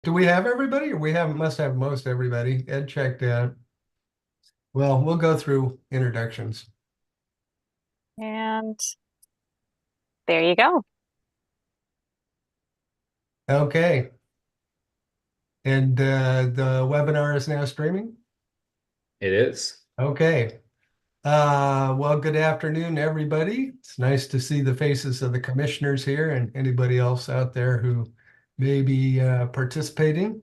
Do we have everybody or we have must have most everybody? Ed checked out. Well, we'll go through introductions. And there you go. Okay. And the webinar is now streaming? It is. Okay. Well, good afternoon, everybody. It's nice to see the faces of the commissioners here and anybody else out there who may be participating.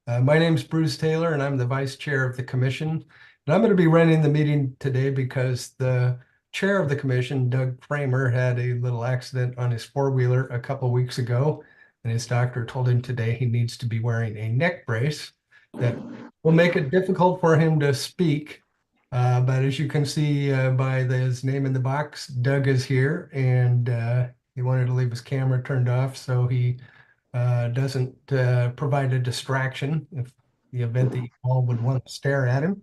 My name's Bruce Taylor, and I'm the vice chair of the commission. And I'm going to be running the meeting today because the chair of the commission, Doug Kramer, had a little accident on his four-wheeler a couple weeks ago, and his doctor told him today he needs to be wearing a neck brace that will make it difficult for him to speak. But as you can see by his name in the box, Doug is here, and he wanted to leave his camera turned off so he doesn't provide a distraction if the event that you all would want to stare at him.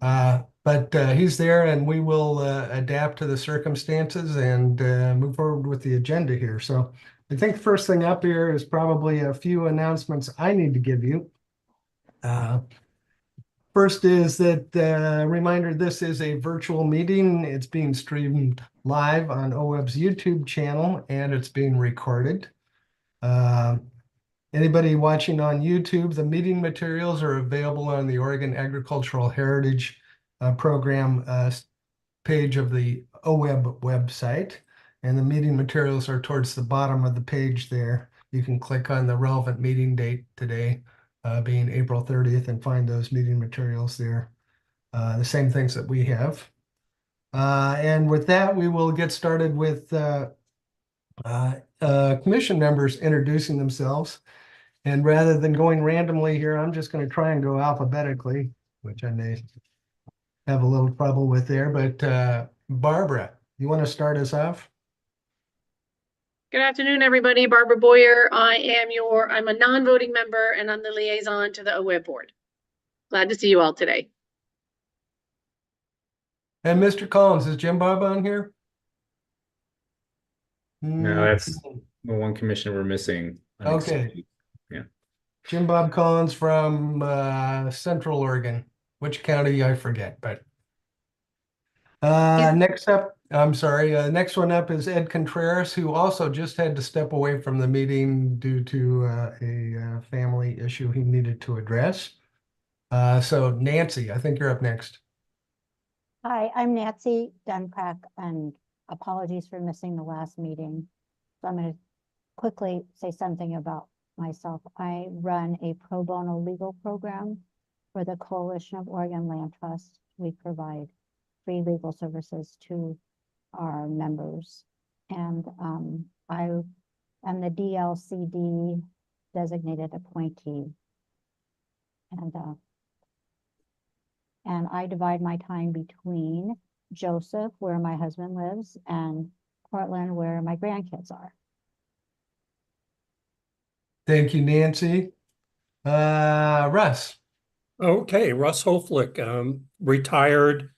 But he's there, and we will adapt to the circumstances and move forward with the agenda here. So I think the first thing up here is probably a few announcements I need to give you. First is that reminder, this is a virtual meeting. It's being streamed live on OWEB's YouTube channel, and it's being recorded. Anybody watching on YouTube, the meeting materials are available on the Oregon Agricultural Heritage Program page of the OWEB website. And the meeting materials are towards the bottom of the page there. You can click on the relevant meeting date today, being April 30th, and find those meeting materials there. The same things that we have. And with that, we will get started with commission members introducing themselves. And rather than going randomly here, I'm just going to try and go alphabetically, which I may have a little trouble with there. But Barbara, you want to start us off? Good afternoon, everybody. Barbara Boyer. I'm a non-voting member and I'm the liaison to the OWEB board. Glad to see you all today. And Mr. Collins, is Jim Bob on here? No, that's the one commissioner we're missing. Okay. Yeah. Jim Bob Collins from Central Oregon. Which county, I forget, but next up, I'm sorry, next one up is Ed Contreras, who also just had to step away from the meeting due to a family issue he needed to address. So Nancy, I think you're up next. Hi, I'm Nancy Duncrack, and apologies for missing the last meeting. So I'm going to quickly say something about myself. I run a pro bono legal program for the Coalition of Oregon Land Trust. We provide free legal services to our members. And I am the DLCD designated appointee. And I divide my time between Joseph, where my husband lives, and Portland, where my grandkids are. Thank you, Nancy. Russ. Okay, Russ Hoflick, retired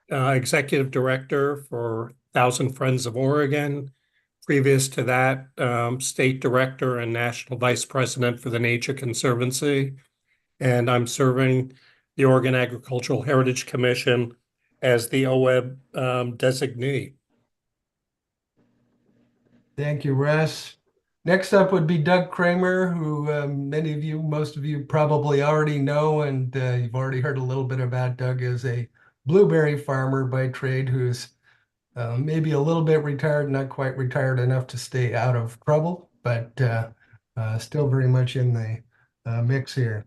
executive director for Thousand Friends of Oregon. Previous to that, state director and national vice president for the Nature Conservancy. And I'm serving the Oregon Agricultural Heritage Commission as the OWEB designee. Thank you, Russ. Next up would be Doug Kramer, who most of you probably already know, and you've already heard a little bit about. Doug is a blueberry farmer by trade who's maybe a little bit retired, not quite retired enough to stay out of trouble, but still very much in the mix here.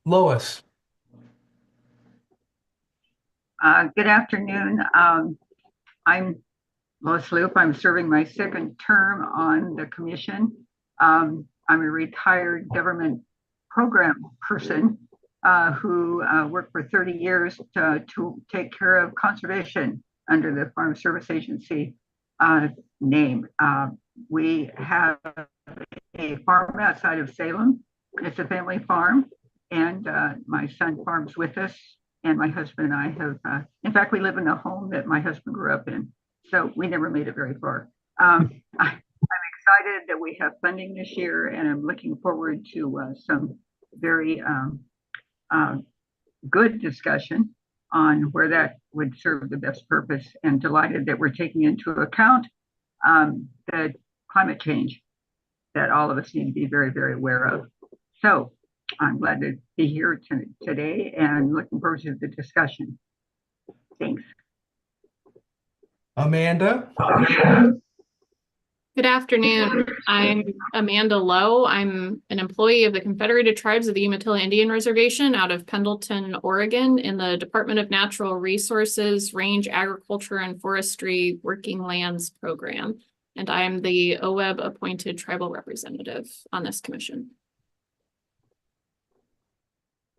Lois. Good afternoon. I'm Lois Loop. I'm serving my second term on the commission. I'm a retired government program person who worked for 30 years to take care of conservation under the Farm Service Agency name. We have a farm outside of Salem. It's a family farm, and my son farms with us, and my husband and I have, in fact, we live in the home that my husband grew up in. So we never made it very far. I'm delighted that we have funding this year, and I'm looking forward to some very good discussion on where that would serve the best purpose, and delighted that we're taking into account the climate change that all of us need to be very, very aware of. So I'm glad to be here today and looking forward to the discussion. Thanks. Amanda? Good afternoon. I'm Amanda Lowe. I'm an employee of the Confederated Tribes of the Umatilla Indian Reservation out of Pendleton, Oregon, in the Department of Natural Resources, Range Agriculture and Forestry Working Lands Program. And I am the OWEB appointed tribal representative on this commission.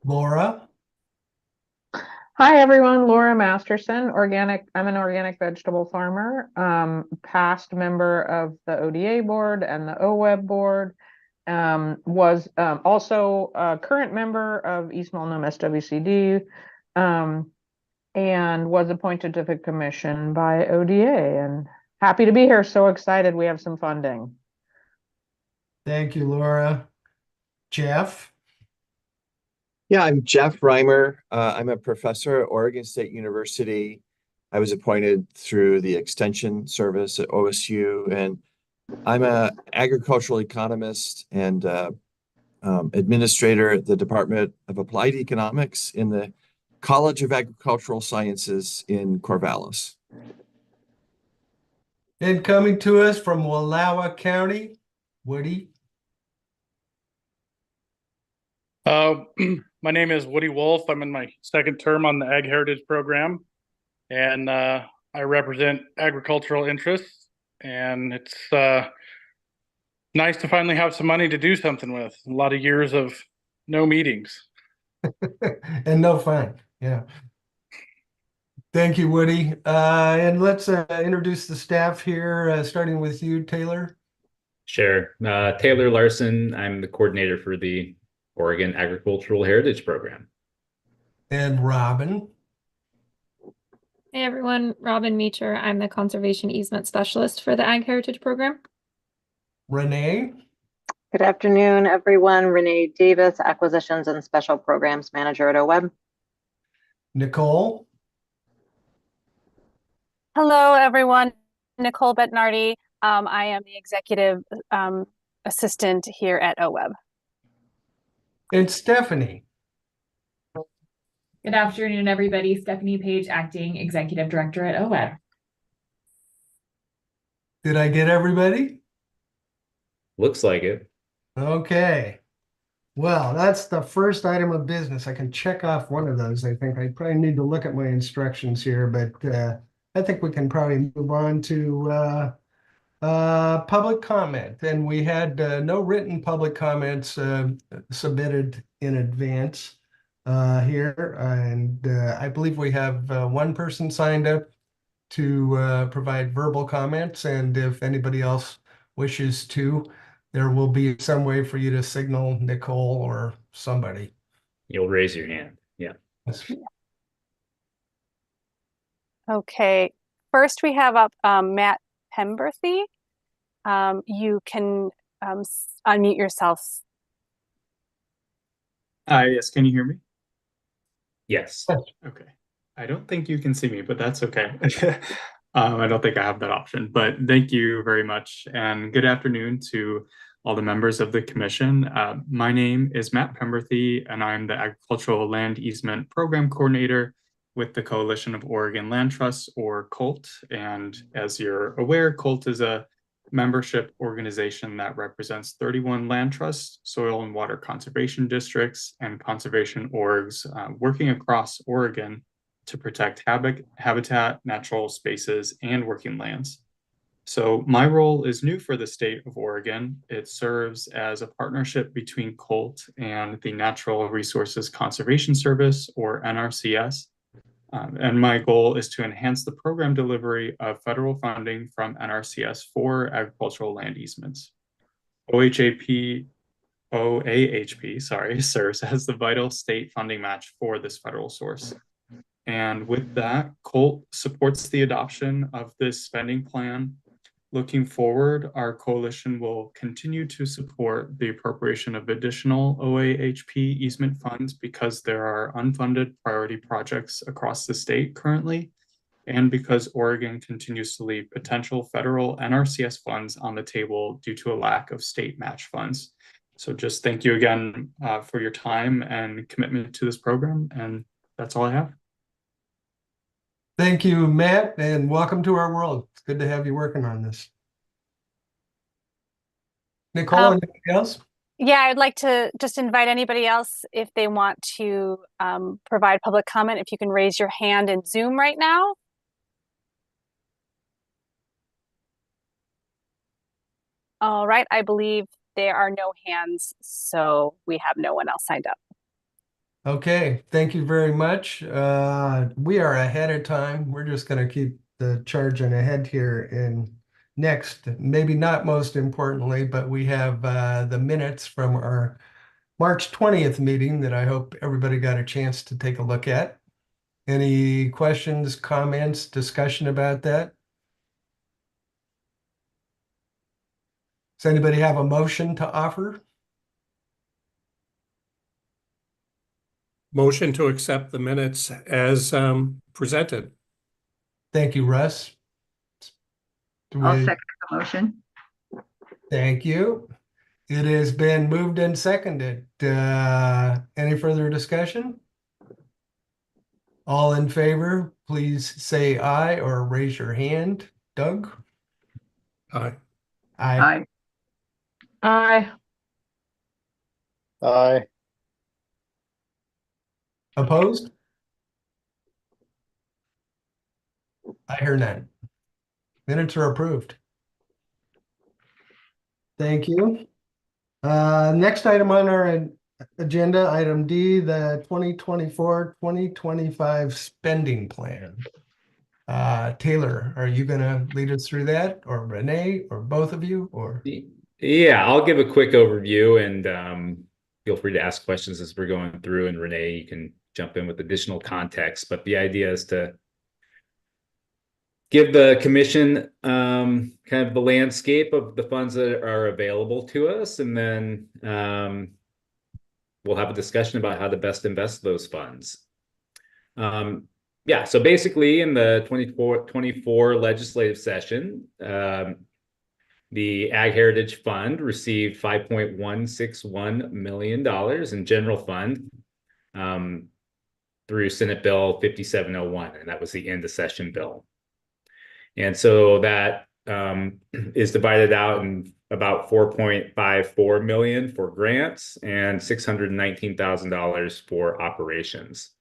Laura? Hi, everyone. Laura Masterson, I'm an organic vegetable farmer, past member of the ODA board and the OWEB board, was also a current member of East Multnomah SWCD, and was appointed to the commission by ODA, and happy to be here. So excited we have some funding. Thank you, Laura. Jeff? Yeah, I'm Jeff Reimer. I'm a professor at Oregon State University. I was appointed through the Extension Service at OSU, and I'm an agricultural economist and administrator at the Department of Applied Economics in the College of Agricultural Sciences in Corvallis. And coming to us from Wallowa County, Woody? My name is Woody Wolf. I'm in my second term on the Ag Heritage Program, and I represent agricultural interests, and it's nice to finally have some money to do something with. A lot of years of no meetings. And no fun, yeah. Thank you, Woody. And let's introduce the staff here, starting with you, Taylor. Sure. Taylor Larson. I'm the coordinator for the Oregon Agricultural Heritage Program. And Robin. Hey everyone, Robin Meacher. I'm the Conservation Easement Specialist for the Ag Heritage Program. Renee. Good afternoon, everyone. Renee Davis, Acquisitions and Special Programs Manager at OWEB. Nicole. Hello, everyone. Nicole Betnardi. I am the executive assistant here at OWEB. And Stephanie. Good afternoon, everybody. Stephanie Page, Acting Executive Director at OWEB. Did I get everybody? Looks like it. Okay. Well, that's the first item of business. I can check off one of those. I think I probably need to look at my instructions here, but I think we can probably move on to public comment. And we had no written public comments submitted in advance here. And I believe we have one person signed up to provide verbal comments. And if anybody else wishes to, there will be some way for you to signal Nicole or somebody. You'll raise your hand. Yeah. Okay. First, we have up Matt Pemberthy. You can unmute yourself. Yes, can you hear me? Yes. Okay. I don't think you can see me, but that's okay. I don't think I have that option, but thank you very much. And good afternoon to all the members of the commission. My name is Matt Pemberthy, and I'm the Agricultural Land Easement Program Coordinator with the Coalition of Oregon Land Trusts, or COLT. And as you're aware, COLT is a membership organization that represents 31 land trusts, soil and water conservation districts, and conservation orgs working across Oregon to protect habitat, natural spaces, and working lands. So my role is new for the state of Oregon. It serves as a partnership between COLT and the Natural Resources Conservation Service, or NRCS. And my goal is to enhance the program delivery of federal funding from NRCS for agricultural land easements. OAHP serves as the vital state funding match for this federal source. And with that, COLT supports the adoption of this spending plan Looking forward, our coalition will continue to support the appropriation of additional OAHP easement funds because there are unfunded priority projects across the state currently, and because Oregon continues to leave potential federal NRCS funds on the table due to a lack of state match funds. So just thank you again for your time and commitment to this program, and that's all I have. Thank you, Matt, and welcome to our world. It's good to have you working on this. Nicole, anything else? Yeah, I'd like to just invite anybody else if they want to provide public comment, if you can raise your hand in Zoom right now. All right, I believe there are no hands, so we have no one else signed up. Okay, thank you very much. We are ahead of time. We're just going to keep the charging ahead here. And next, maybe not most importantly, but we have the minutes from our March 20th meeting that I hope everybody got a chance to take a look at. Any questions, comments, discussion about that? Does anybody have a motion to offer? Motion to accept the minutes as presented. Thank you, Russ. I'll second the motion. Thank you. It has been moved and seconded. Any further discussion? All in favor, please say aye or raise your hand. Doug? Aye. Aye. Aye. Aye. Opposed? I hear none. Minutes are approved. Thank you. Next item on our agenda, item D, the 2024-2025 spending plan. Taylor, are you going to lead us through that, or Renee, or both of you, or? Yeah, I'll give a quick overview, and feel free to ask questions as we're going through, and Renee, you can jump in with additional context. But the idea is to give the commission kind of the landscape of the funds that are available to us, and then we'll have a discussion about how to best invest those funds. Yeah, so basically in the 24 legislative session, the Ag Heritage Fund received $5.161 million in general fund through Senate Bill 5701, and that was the end of session bill. And so that is divided out in about $4.54 million for grants and $619,000 for operations.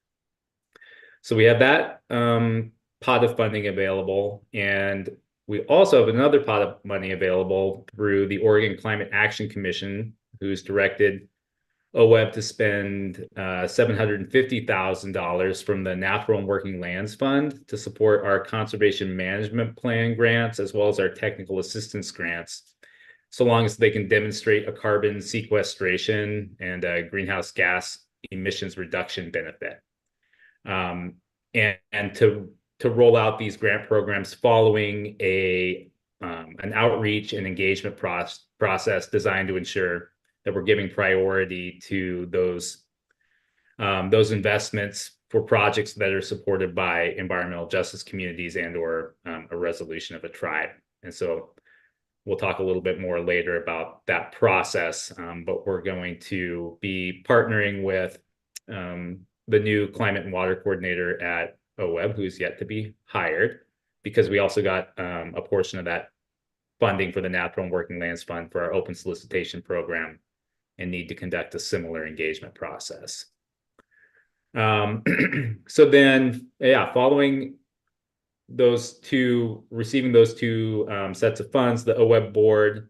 So we have that pot of funding available, and we also have another pot of money available through the Oregon Climate Action Commission, who's directed OWEB to spend $750,000 from the Natural and Working Lands Fund to support our conservation management plan grants, as well as our technical assistance grants, so long as they can demonstrate a carbon sequestration and a greenhouse gas emissions reduction benefit. And to roll out these grant programs following an outreach and engagement process designed to ensure that we're giving priority to those investments for projects that are supported by environmental justice communities and or a resolution of a tribe. And so we'll talk a little bit more later about that process, but we're going to be partnering with the new climate and water coordinator at OWEB, who's yet to be hired, because we also got a portion of that funding for the Natural and Working Lands Fund for our open solicitation program, and need to conduct a similar engagement process. So then, yeah, following receiving those two sets of funds, the OWEB board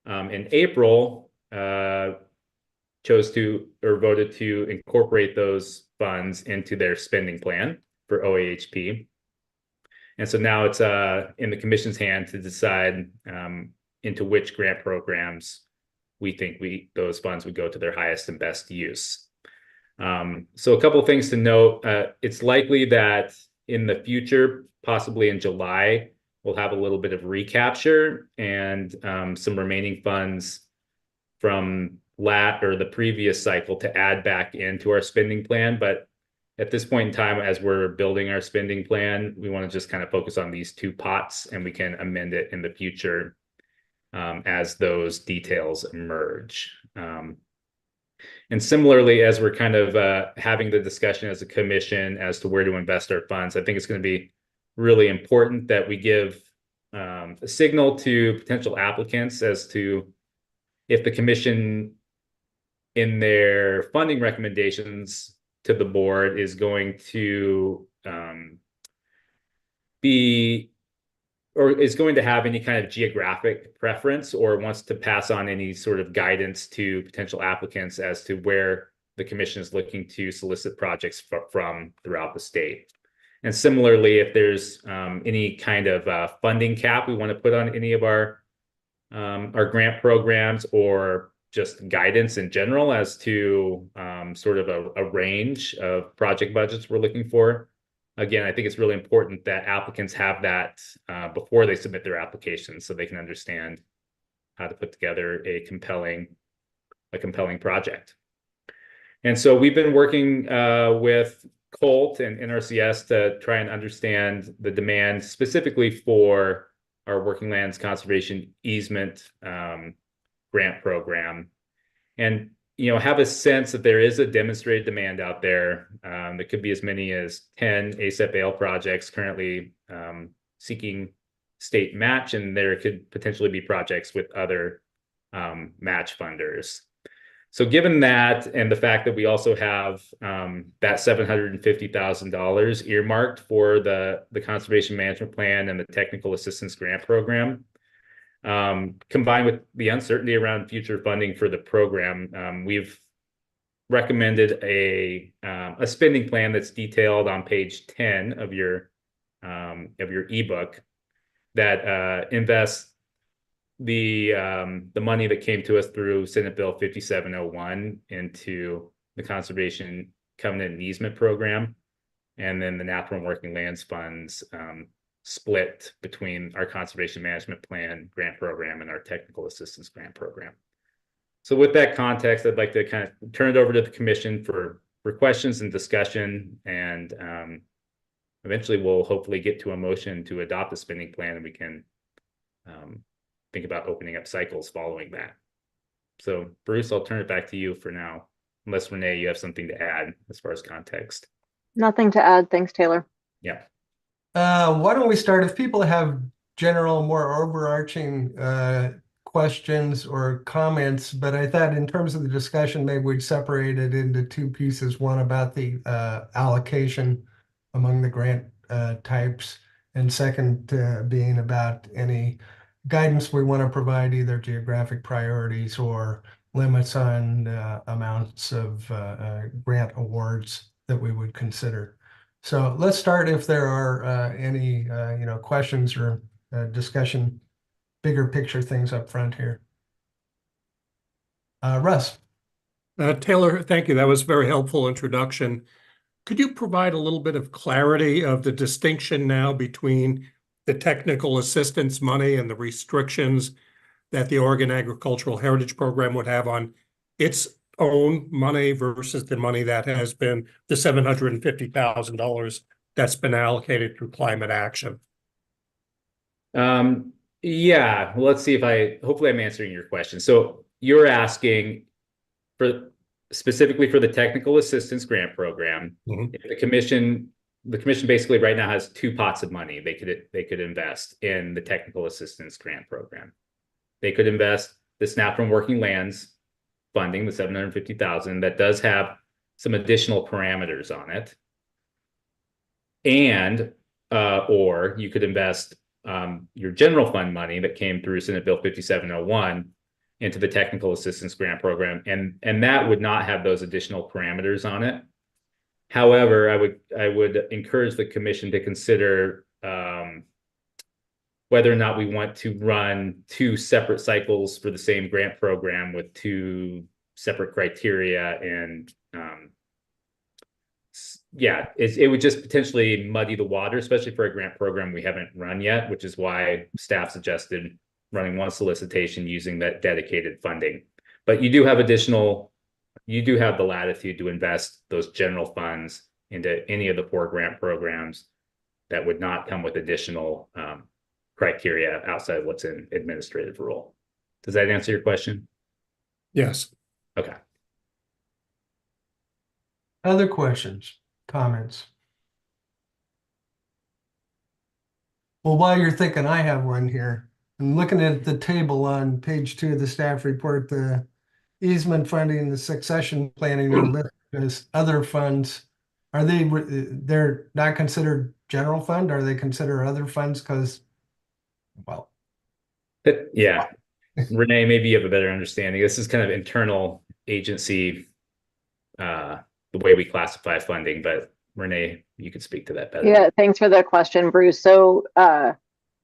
in April chose to, or voted to, incorporate those funds into their spending plan for OAHP. And so now it's in the commission's hand to decide into which grant programs we think those funds would go to their highest and best use. So a couple of things to note. It's likely that in the future, possibly in July, we'll have a little bit of recapture and some remaining funds from the previous cycle to add back into our spending plan. But at this point in time, as we're building our spending plan, we want to just kind of focus on these two pots, and we can amend it in the future as those details emerge. And similarly, as we're kind of having the discussion as a commission as to where to invest our funds, I think it's going to be really important that we give a signal to potential applicants as to if the commission in their funding recommendations to the board is going to is going to have any kind of geographic preference, or wants to pass on any sort of guidance to potential applicants as to where the commission is looking to solicit projects from throughout the state. And similarly, if there's any kind of funding cap we want to put on any of our grant programs, or just guidance in general as to sort of a range of project budgets we're looking for. Again, I think it's really important that applicants have that before they submit their applications, so they can understand how to put together a compelling project. And so we've been working with Colt and NRCS to try and understand the demand specifically for our Working Lands Conservation Easement grant program, and have a sense that there is a demonstrated demand out there. There could be as many as 10 ASAP-ALE projects currently seeking state match, and there could potentially be projects with other match funders. So given that, and the fact that we also have that $750,000 earmarked for the Conservation Management Plan and the Technical Assistance Grant Program, combined with the uncertainty around future funding for the program, we've recommended a spending plan that's detailed on page 10 of your ebook that invests the money that came to us through Senate Bill 5701 into the Conservation Covenant and Easement Program, and then the Natural and Working Lands funds split between our Conservation Management Plan grant program and our Technical Assistance Grant Program. So with that context, I'd like to kind of turn it over to the commission for questions and discussion, and eventually we'll hopefully get to a motion to adopt the spending plan, and we can think about opening up cycles following that. So Bruce, I'll turn it back to you for now, unless Renee, you have something to add as far as context. Nothing to add. Thanks, Taylor. Yeah. Why don't we start, if people have general, more overarching questions or comments, but I thought in terms of the discussion, maybe we'd separate it into two pieces, one about the allocation among the grant types, and second being about any guidance we want to provide, either geographic priorities or limits on amounts of grant awards that we would consider. So let's start if there are any questions or discussion, bigger picture things up front here. Russ. Taylor, thank you. That was a very helpful introduction. Could you provide a little bit of clarity of the distinction now between the technical assistance money and the restrictions that the Oregon Agricultural Heritage Program would have on its own money versus the money that has been the $750,000 that's been allocated through climate action? Yeah, well, let's see if hopefully I'm answering your question. So you're asking specifically for the Technical Assistance Grant Program, if the commission basically right now has two pots of money they could invest in the Technical Assistance Grant Program. They could invest this Natural and Working Lands funding, the $750,000, that does have some additional parameters on it, and or you could invest your general fund money that came through Senate Bill 5701 into the Technical Assistance Grant Program, and that would not have those additional parameters on it. However, I would encourage the commission to consider whether or not we want to run two separate cycles for the same grant program with two separate criteria and yeah, it would just potentially muddy the water, especially for a grant program we haven't run yet, which is why staff suggested running one solicitation using that dedicated funding. But you do have the latitude to invest those general funds into any of the 4 grant programs that would not come with additional criteria outside of what's in administrative rule. Does that answer your question? Yes. Okay. Other questions, comments? Well, while you're thinking, I have one here. I'm looking at the table on page 2 of the staff report, the easement funding, the succession planning are listed as other funds. Are they're not considered general fund? Are they considered other funds? Because, well, yeah, Renee, maybe you have a better understanding. This is kind of internal agency, the way we classify funding, but Renee, you could speak to that better. Yeah, thanks for the question, Bruce. So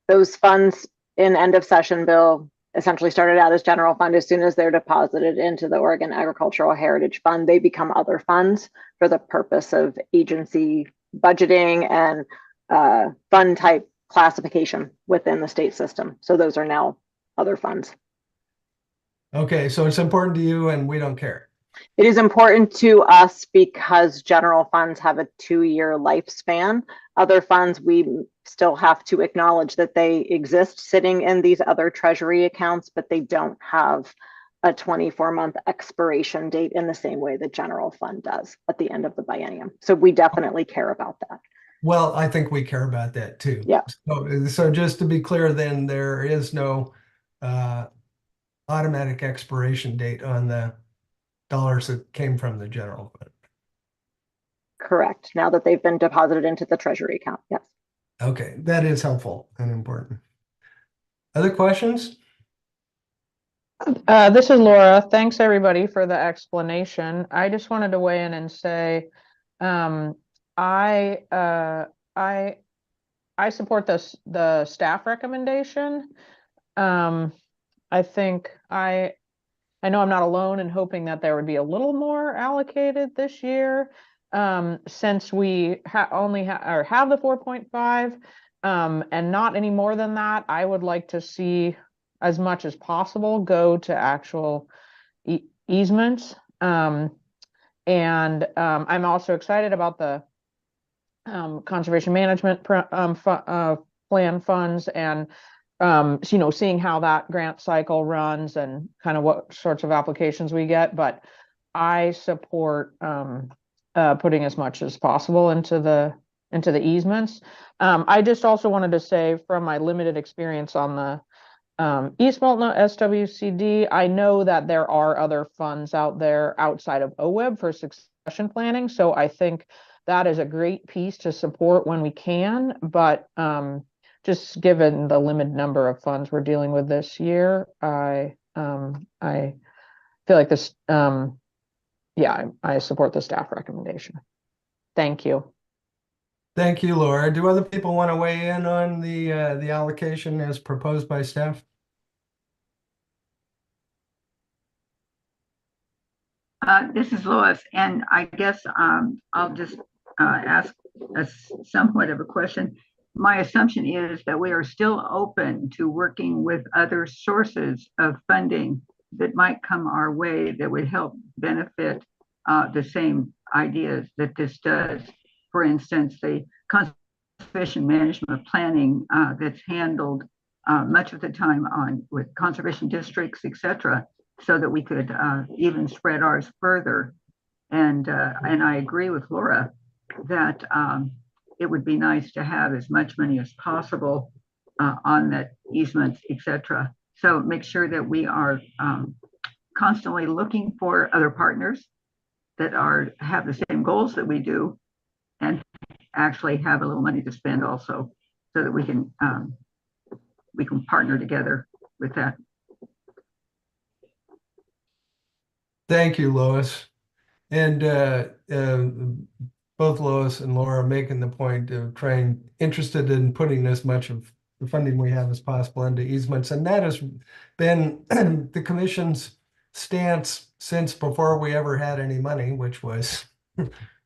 those funds in end of session bill essentially started out as general fund. As soon as they're deposited into the Oregon Agricultural Heritage Fund, they become other funds for the purpose of agency budgeting and fund type classification within the state system. So those are now other funds. Okay, so it's important to you and we don't care. It is important to us because general funds have a 2-year lifespan. Other funds, we still have to acknowledge that they exist sitting in these other treasury accounts, but they don't have a 24-month expiration date in the same way the general fund does at the end of the biennium. So we definitely care about that. Well, I think we care about that too. Yeah. So just to be clear, then there is no automatic expiration date on the dollars that came from the general fund. Correct. Now that they've been deposited into the treasury account. Yes. Okay, that is helpful and important. Other questions? This is Laura. Thanks everybody for the explanation. I just wanted to weigh in and say, I support the staff recommendation. I think I know I'm not alone in hoping that there would be a little more allocated this year, since we only have the 4.5, and not any more than that. I would like to see as much as possible go to actual easements. And I'm also excited about the conservation management plan funds and seeing how that grant cycle runs and kind of what sorts of applications we get. But I support putting as much as possible into the easements. I just also wanted to say, from my limited experience on the East Milton SWCD, I know that there are other funds out there outside of OWEB for succession planning. So I think that is a great piece to support when we can, but just given the limited number of funds we're dealing with this year, I feel like this, I support the staff recommendation. Thank you. Thank you, Laura. Do other people want to weigh in on the allocation as proposed by staff? This is Lois, and I guess I'll just ask a somewhat of a question. My assumption is that we are still open to working with other sources of funding that might come our way that would help benefit the same ideas that this does. For instance, the conservation management planning that's handled much of the time with conservation districts, etc., so that we could even spread ours further. And I agree with Laura that it would be nice to have as much money as possible on that easements, etc. So make sure that we are constantly looking for other partners that have the same goals that we do, and actually have a little money to spend also, so that we can partner together with that. Thank you, Lois. And both Lois and Laura are making the point of interested in putting as much of the funding we have as possible into easements. And that has been the commission's stance since before we ever had any money, which was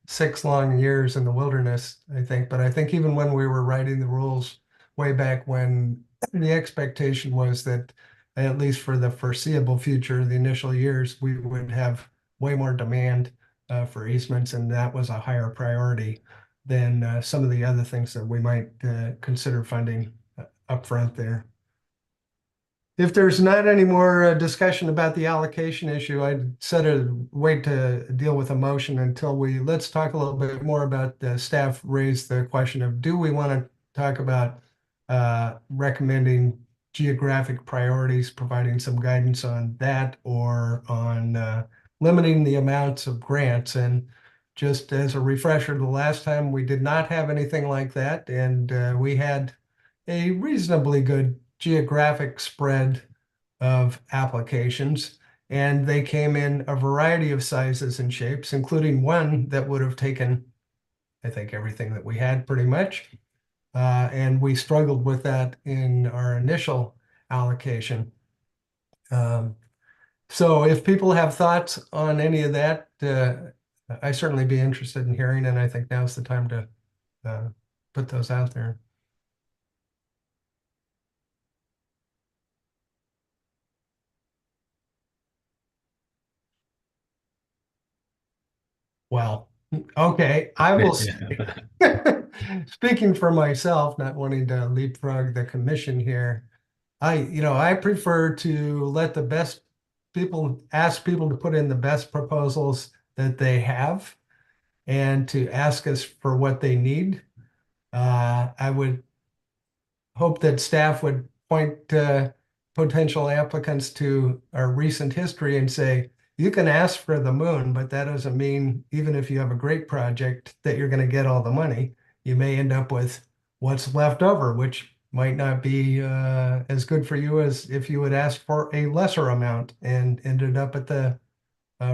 6 long years in the wilderness, I think. But I think even when we were writing the rules way back when, the expectation was that at least for the foreseeable future, the initial years, we would have way more demand for easements, and that was a higher priority than some of the other things that we might consider funding up front there. If there's not any more discussion about the allocation issue, I'd wait to deal with a motion until let's talk a little bit more about the staff raised the question of, do we want to talk about recommending geographic priorities, providing some guidance on that, or on limiting the amounts of grants? And just as a refresher, the last time we did not have anything like that, and we had a reasonably good geographic spread of applications, and they came in a variety of sizes and shapes, including one that would have taken, I think, everything that we had pretty much. And we struggled with that in our initial allocation. So if people have thoughts on any of that, I certainly be interested in hearing, and I think now's the time to put those out there. Well, okay, I will say, speaking for myself, not wanting to leapfrog the commission here, I prefer to let the best people, ask people to put in the best proposals that they have and to ask us for what they need. I would hope that staff would point potential applicants to our recent history and say, you can ask for the moon, but that doesn't mean, even if you have a great project, that you're going to get all the money. You may end up with what's left over, which might not be as good for you as if you would ask for a lesser amount and ended up at the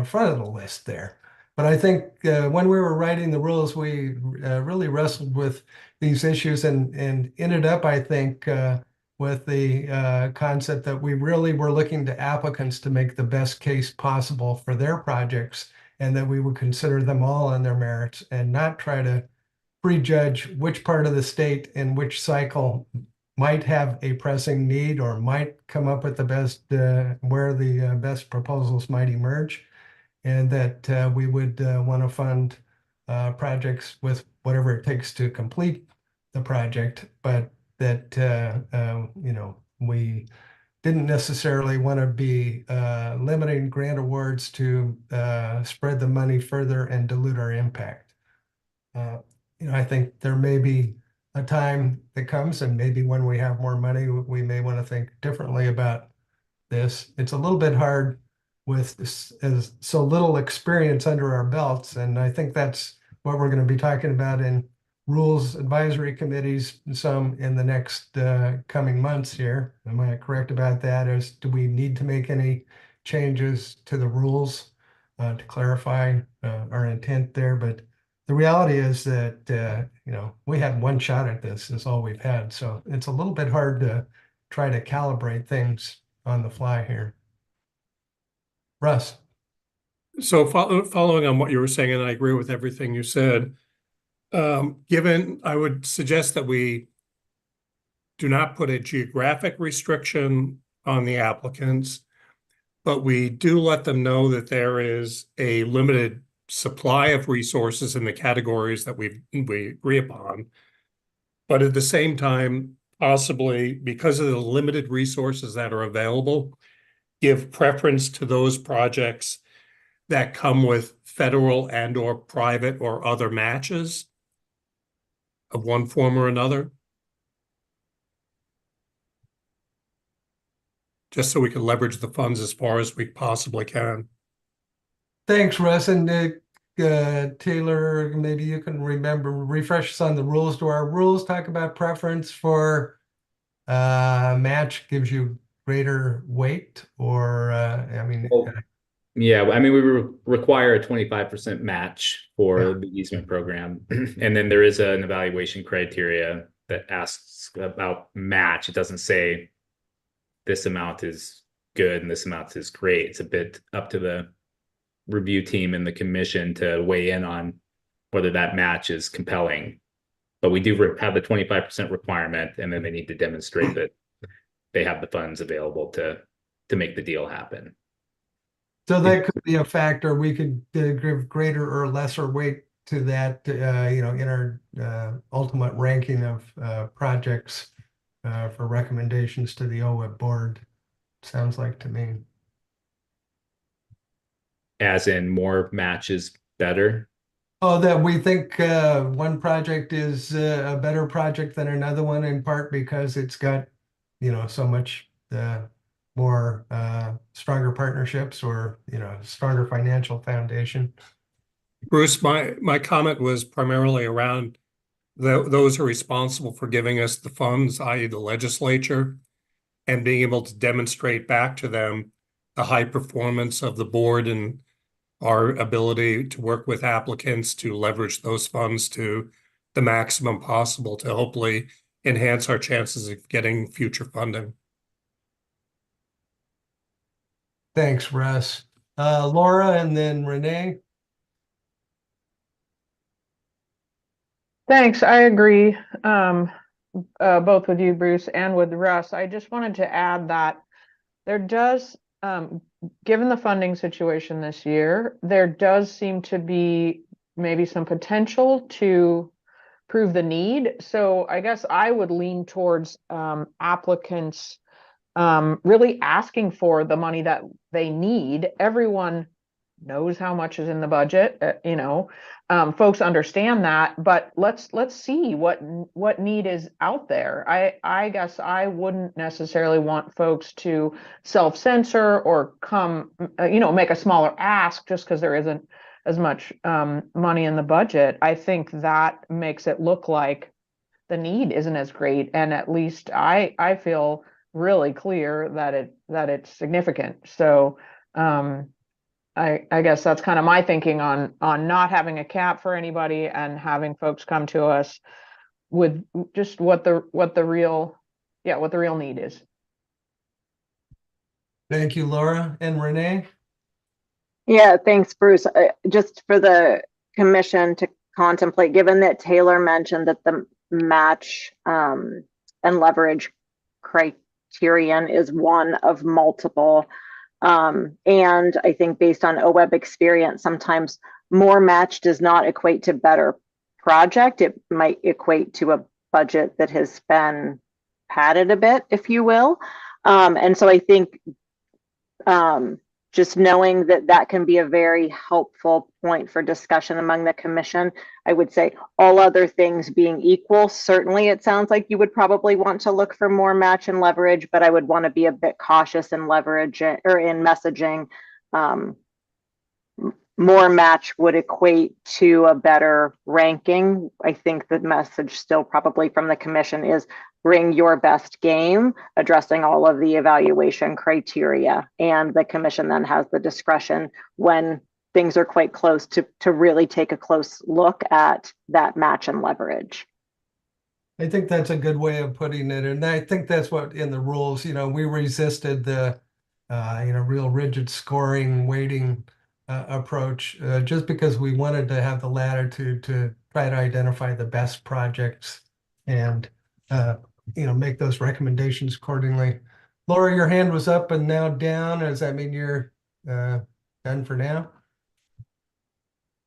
front of the list there. But I think when we were writing the rules, we really wrestled with these issues and ended up, I think, with the concept that we really were looking to applicants to make the best case possible for their projects, and that we would consider them all on their merits and not try to prejudge which part of the state in which cycle might have a pressing need or might come up with the best, where the best proposals might emerge, and that we would want to fund projects with whatever it takes to complete the project, but that we didn't necessarily want to be limiting grant awards to spread the money further and dilute our impact. I think there may be a time that comes, and maybe when we have more money, we may want to think differently about this. It's a little bit hard with as so little experience under our belts, and I think that's what we're going to be talking about in rules advisory committees, some in the next coming months here. Am I correct about that? Do we need to make any changes to the rules to clarify our intent there? But the reality is that we had one shot at this, is all we've had. So it's a little bit hard to try to calibrate things on the fly here. Russ. So following on what you were saying, and I agree with everything you said, I would suggest that we do not put a geographic restriction on the applicants, but we do let them know that there is a limited supply of resources in the categories that we agree upon. But at the same time, possibly because of the limited resources that are available, give preference to those projects that come with federal and or private or other matches of one form or another. Just so we can leverage the funds as far as we possibly can. Thanks, Russ. And Taylor, maybe you can refresh us on the rules. Do our rules talk about preference for match gives you greater weight, or yeah, I mean, we require a 25% match for the easement program. And then there is an evaluation criteria that asks about match. It doesn't say this amount is good and this amount is great. It's a bit up to the review team and the commission to weigh in on whether that match is compelling. But we do have the 25% requirement, and then they need to demonstrate that they have the funds available to make the deal happen. So that could be a factor. We could give greater or lesser weight to that, in our ultimate ranking of projects for recommendations to the OWIB board. Sounds like to me. As in more matches better. Oh, that we think one project is a better project than another one, in part because it's got, so much more stronger partnerships or, stronger financial foundation. Bruce, my comment was primarily around those who are responsible for giving us the funds, i.e. the legislature, and being able to demonstrate back to them the high performance of the board and our ability to work with applicants to leverage those funds to the maximum possible to hopefully enhance our chances of getting future funding. Thanks, Russ. Laura and then Renee. Thanks, I agree, both with you, Bruce, and with Russ. I just wanted to add that there does, given the funding situation this year, there does seem to be maybe some potential to prove the need. So I guess I would lean towards applicants really asking for the money that they need. Everyone knows how much is in the budget, folks understand that, but let's see what need is out there. I guess I wouldn't necessarily want folks to self-censor or come, make a smaller ask just because there isn't as much money in the budget. I think that makes it look like the need isn't as great, and at least I feel really clear that it's significant. So I guess that's kind of my thinking on not having a cap for anybody and having folks come to us with just what the real need is. Thank you, Laura and Renee. Yeah, thanks, Bruce. Just for the commission to contemplate, given that Taylor mentioned that the match and leverage criterion is one of multiple. And I think based on OWEB experience, sometimes more match does not equate to better project. It might equate to a budget that has been padded a bit, if you will. And so I think just knowing that that can be a very helpful point for discussion among the commission. I would say all other things being equal, certainly it sounds like you would probably want to look for more match and leverage, but I would want to be a bit cautious in leverage or in messaging. More match would equate to a better ranking. I think the message still probably from the commission is bring your best game, addressing all of the evaluation criteria. And the commission then has the discretion when things are quite close to really take a close look at that match and leverage. I think that's a good way of putting it. And I think that's what in the rules, we resisted the, real rigid scoring weighting approach just because we wanted to have the latitude to try to identify the best projects and, make those recommendations accordingly. Laura, your hand was up and now down. Does that mean you're done for now?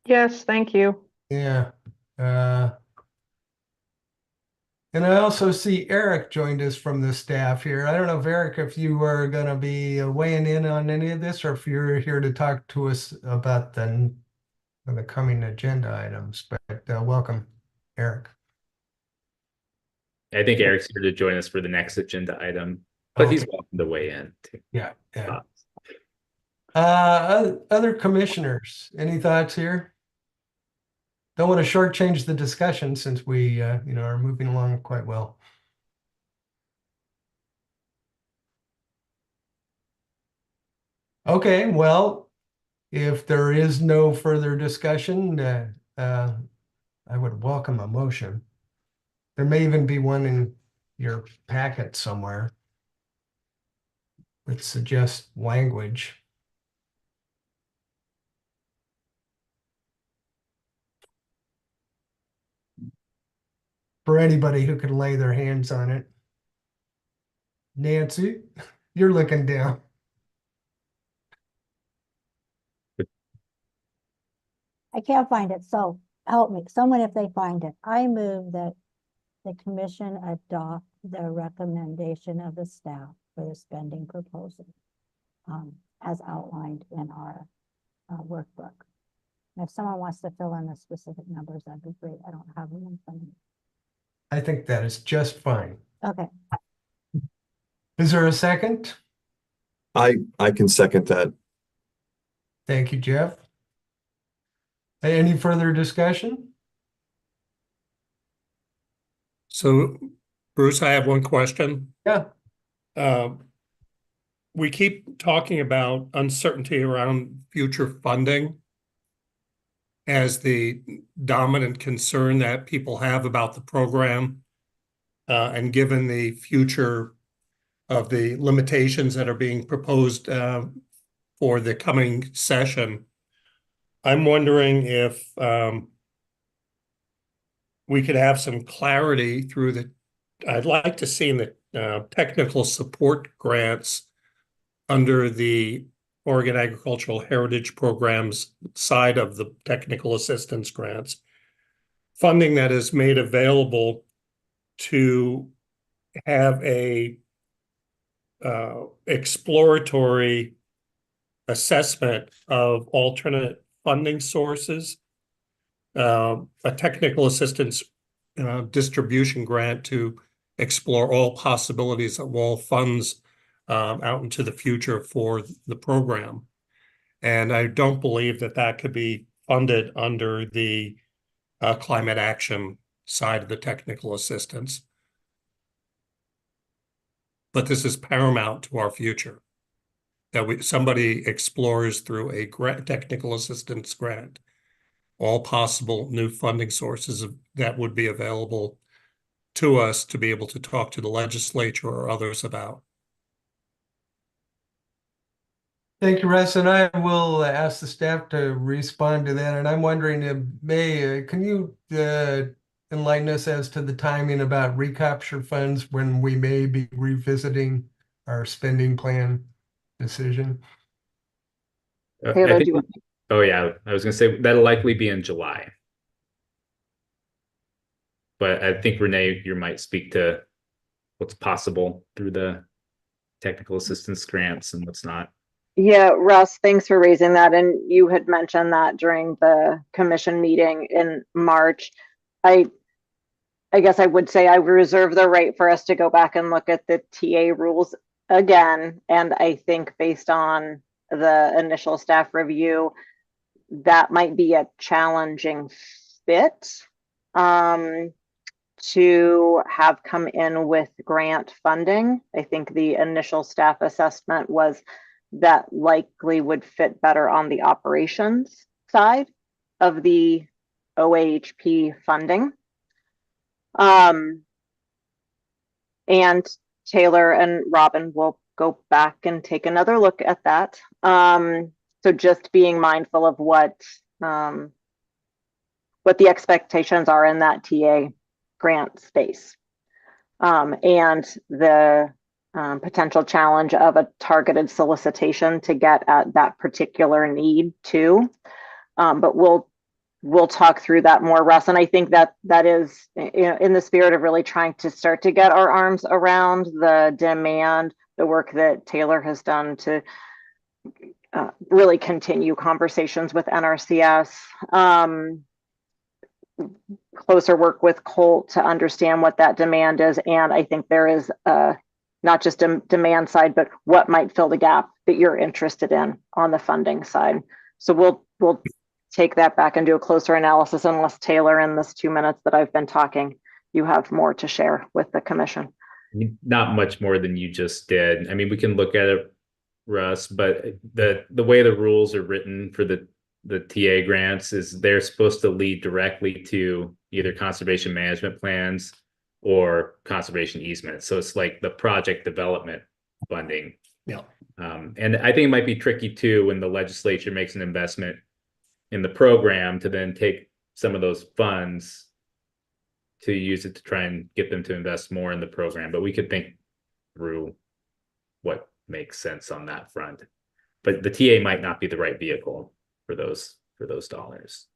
Yes, thank you. Yeah. And I also see Eric joined us from the staff here. I don't know, Eric, if you are going to be weighing in on any of this or if you're here to talk to us about the coming agenda items, but welcome, Eric. I think Eric's here to join us for the next agenda item, but he's welcome to weigh in too. Yeah. Other commissioners, any thoughts here? Don't want to shortchange the discussion since we, are moving along quite well. Okay, well, if there is no further discussion, I would welcome a motion. There may even be one in your packet somewhere that suggests language. for anybody who can lay their hands on it. Nancy, you're looking down. I can't find it, so help me. Someone, if they find it. I move that the commission adopt the recommendation of the staff for the spending proposal as outlined in our workbook. And if someone wants to fill in the specific numbers, that'd be great. I don't have them in front of me. I think that is just fine. Okay. Is there a second? I can second that. Thank you, Jeff. Any further discussion? So, Bruce, I have one question. Yeah. We keep talking about uncertainty around future funding as the dominant concern that people have about the program. And given the future of the limitations that are being proposed for the coming session, I'm wondering if we could have some clarity through the, I'd like to see in the technical support grants under the Oregon Agricultural Heritage Programs side of the technical assistance grants, funding that is made available to have a exploratory assessment of alternate funding sources, a technical assistance distribution grant to explore all possibilities of all funds out into the future for the program. And I don't believe that that could be funded under the climate action side of the technical assistance. But this is paramount to our future, that somebody explores through a technical assistance grant all possible new funding sources that would be available to us to be able to talk to the legislature or others about. Thank you, Russ, and I will ask the staff to respond to that. And I'm wondering, May, can you enlighten us as to the timing about recapture funds when we may be revisiting our spending plan decision? Taylor, do you want? Oh yeah, I was going to say that'll likely be in July. But I think Renee, you might speak to what's possible through the technical assistance grants and what's not. Yeah, Russ, thanks for raising that. And you had mentioned that during the commission meeting in March. I guess I would say I reserve the right for us to go back and look at the TA rules again. And I think based on the initial staff review, that might be a challenging fit to have come in with grant funding. I think the initial staff assessment was that likely would fit better on the operations side of the OAHP funding. And Taylor and Robin will go back and take another look at that. So just being mindful of what the expectations are in that TA grant space, and the potential challenge of a targeted solicitation to get at that particular need too. But we'll talk through that more, Russ. And I think that is, in the spirit of really trying to start to get our arms around the demand, the work that Taylor has done to really continue conversations with NRCS, closer work with Colt to understand what that demand is. And I think there is not just a demand side, but what might fill the gap that you're interested in on the funding side. So we'll take that back and do a closer analysis, unless Taylor, in this 2 minutes that I've been talking, you have more to share with the commission. Not much more than you just did. I mean, we can look at it, Russ, but the way the rules are written for the TA grants is they're supposed to lead directly to either conservation management plans or conservation easements. So it's like the project development funding. Yeah. And I think it might be tricky too when the legislature makes an investment in the program to then take some of those funds to use it to try and get them to invest more in the program, but we could think through what makes sense on that front. But the TA might not be the right vehicle for those dollars.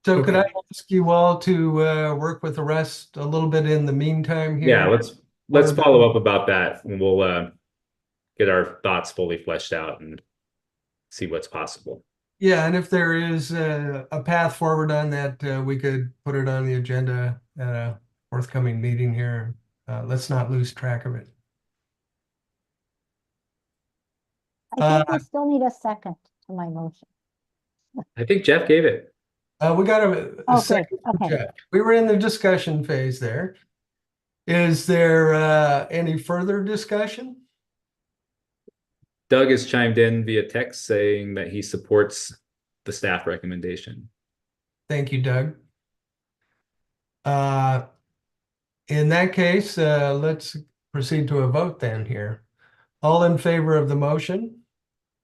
So could I ask you all to work with the rest a little bit in the meantime here? Yeah, let's follow up about that, and we'll get our thoughts fully fleshed out and see what's possible. Yeah, and if there is a path forward on that, we could put it on the agenda at a forthcoming meeting here. Let's not lose track of it. I think I still need a second to my motion. I think Jeff gave it. We got a second. Okay. Jeff. We were in the discussion phase there. Is there any further discussion? Doug has chimed in via text saying that he supports the staff recommendation. Thank you, Doug. In that case, let's proceed to a vote then here. All in favor of the motion,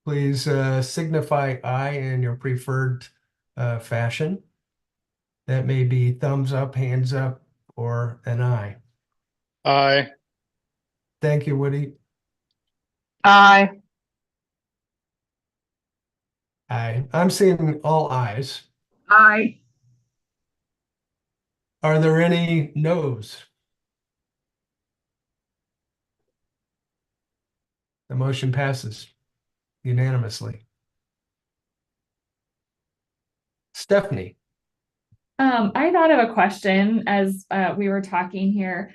please signify aye in your preferred fashion. That may be thumbs up, hands up, or an aye. Aye. Thank you, Woody. Aye. Aye. I'm seeing all ayes. Aye. Are there any noes? The motion passes unanimously. Stephanie. I thought of a question as we were talking here.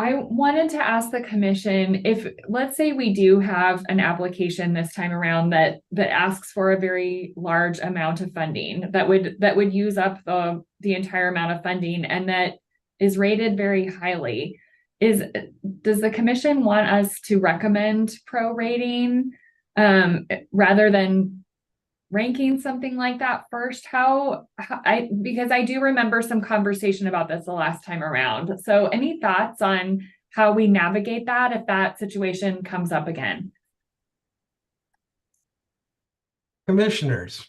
I wanted to ask the commission if, let's say we do have an application this time around that asks for a very large amount of funding that would use up the entire amount of funding and that is rated very highly. Does the commission want us to recommend prorating rather than ranking something like that first? Because I do remember some conversation about this the last time around. So any thoughts on how we navigate that if that situation comes up again? Commissioners.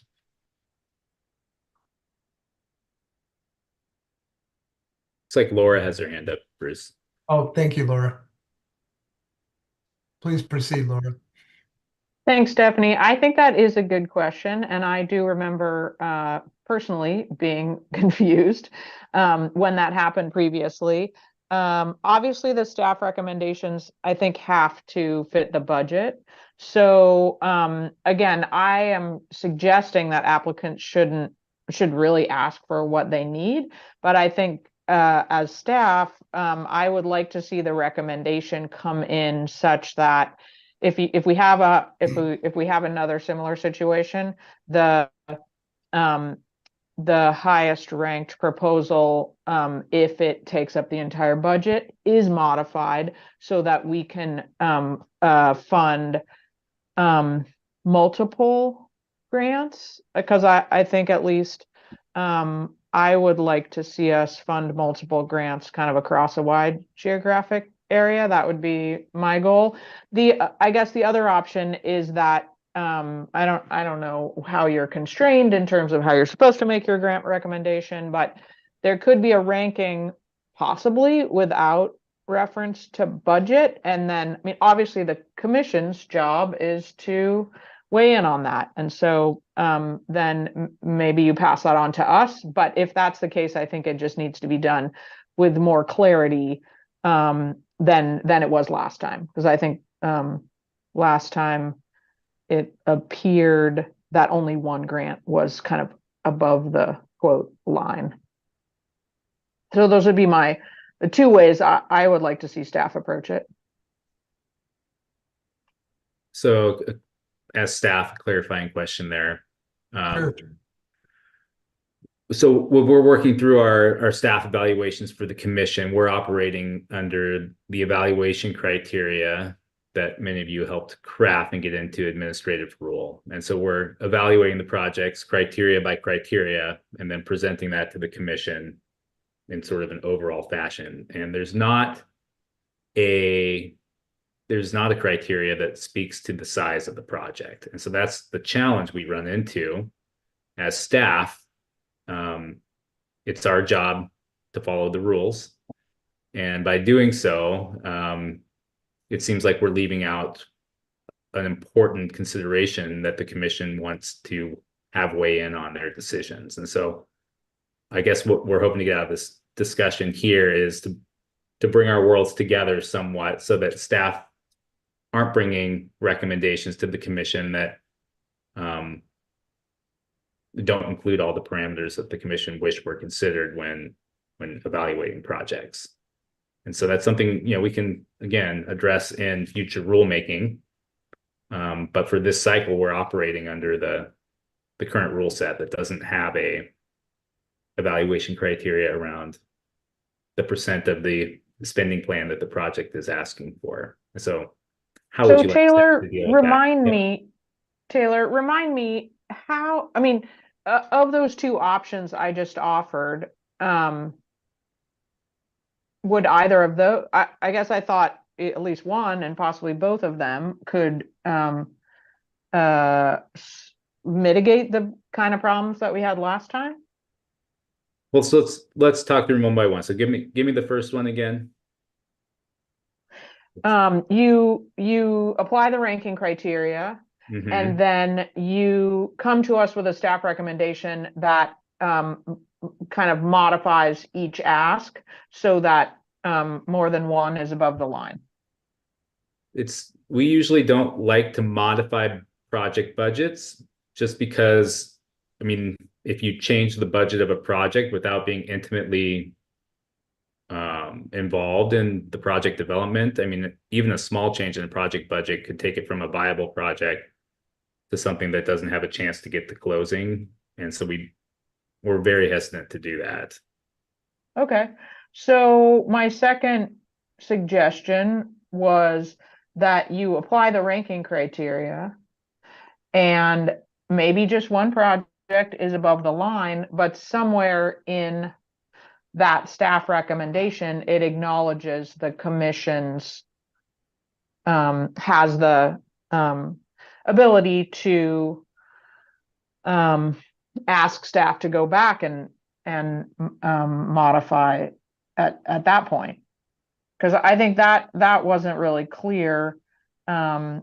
Looks like Laura has her hand up, Bruce. Oh, thank you, Laura. Please proceed, Laura. Thanks, Stephanie. I think that is a good question. And I do remember personally being confused when that happened previously. Obviously, the staff recommendations, I think, have to fit the budget. So again, I am suggesting that applicants should really ask for what they need. But I think as staff, I would like to see the recommendation come in such that if we have another similar situation, the highest ranked proposal, if it takes up the entire budget, is modified so that we can fund multiple grants. Because I think at least I would like to see us fund multiple grants kind of across a wide geographic area. That would be my goal. I guess the other option is that I don't know how you're constrained in terms of how you're supposed to make your grant recommendation, but there could be a ranking possibly without reference to budget. And then, I mean, obviously the commission's job is to weigh in on that. And so then maybe you pass that on to us. But if that's the case, I think it just needs to be done with more clarity than it was last time. Because I think last time it appeared that only one grant was kind of above the quote line. So those would be the two ways I would like to see staff approach it. So as staff, a clarifying question there. Sure. So when we're working through our staff evaluations for the commission, we're operating under the evaluation criteria that many of you helped craft and get into administrative rule. And so we're evaluating the projects criteria by criteria and then presenting that to the commission in sort of an overall fashion. And there's not a criteria that speaks to the size of the project. And so that's the challenge we run into as staff it's our job to follow the rules. And by doing so, it seems like we're leaving out an important consideration that the commission wants to have weigh in on their decisions. And so I guess what we're hoping to get out of this discussion here is to bring our worlds together somewhat so that staff aren't bringing recommendations to the commission that don't include all the parameters that the commission wish were considered when evaluating projects. And so that's something, we can, again, address in future rulemaking. But for this cycle, we're operating under the current rule set that doesn't have a evaluation criteria around the percent of the spending plan that the project is asking for. So how would you like Taylor, to deal with that? Taylor, remind me how, I mean, of those two options I just offered, would either of those, I guess I thought at least one and possibly both of them could mitigate the kind of problems that we had last time? Well, so let's talk through them one by one. So give me the first one again. You apply the ranking criteria, and then you come to us with a staff recommendation that kind of modifies each ask so that more than one is above the line. We usually don't like to modify project budgets just because, I mean, if you change the budget of a project without being intimately involved in the project development, I mean, even a small change in the project budget could take it from a viable project to something that doesn't have a chance to get to closing. And so we're very hesitant to do that. Okay. So my second suggestion was that you apply the ranking criteria and maybe just one project is above the line, but somewhere in that staff recommendation, it acknowledges the commission's has the ability to ask staff to go back and modify at that point. Because I think that wasn't really clear how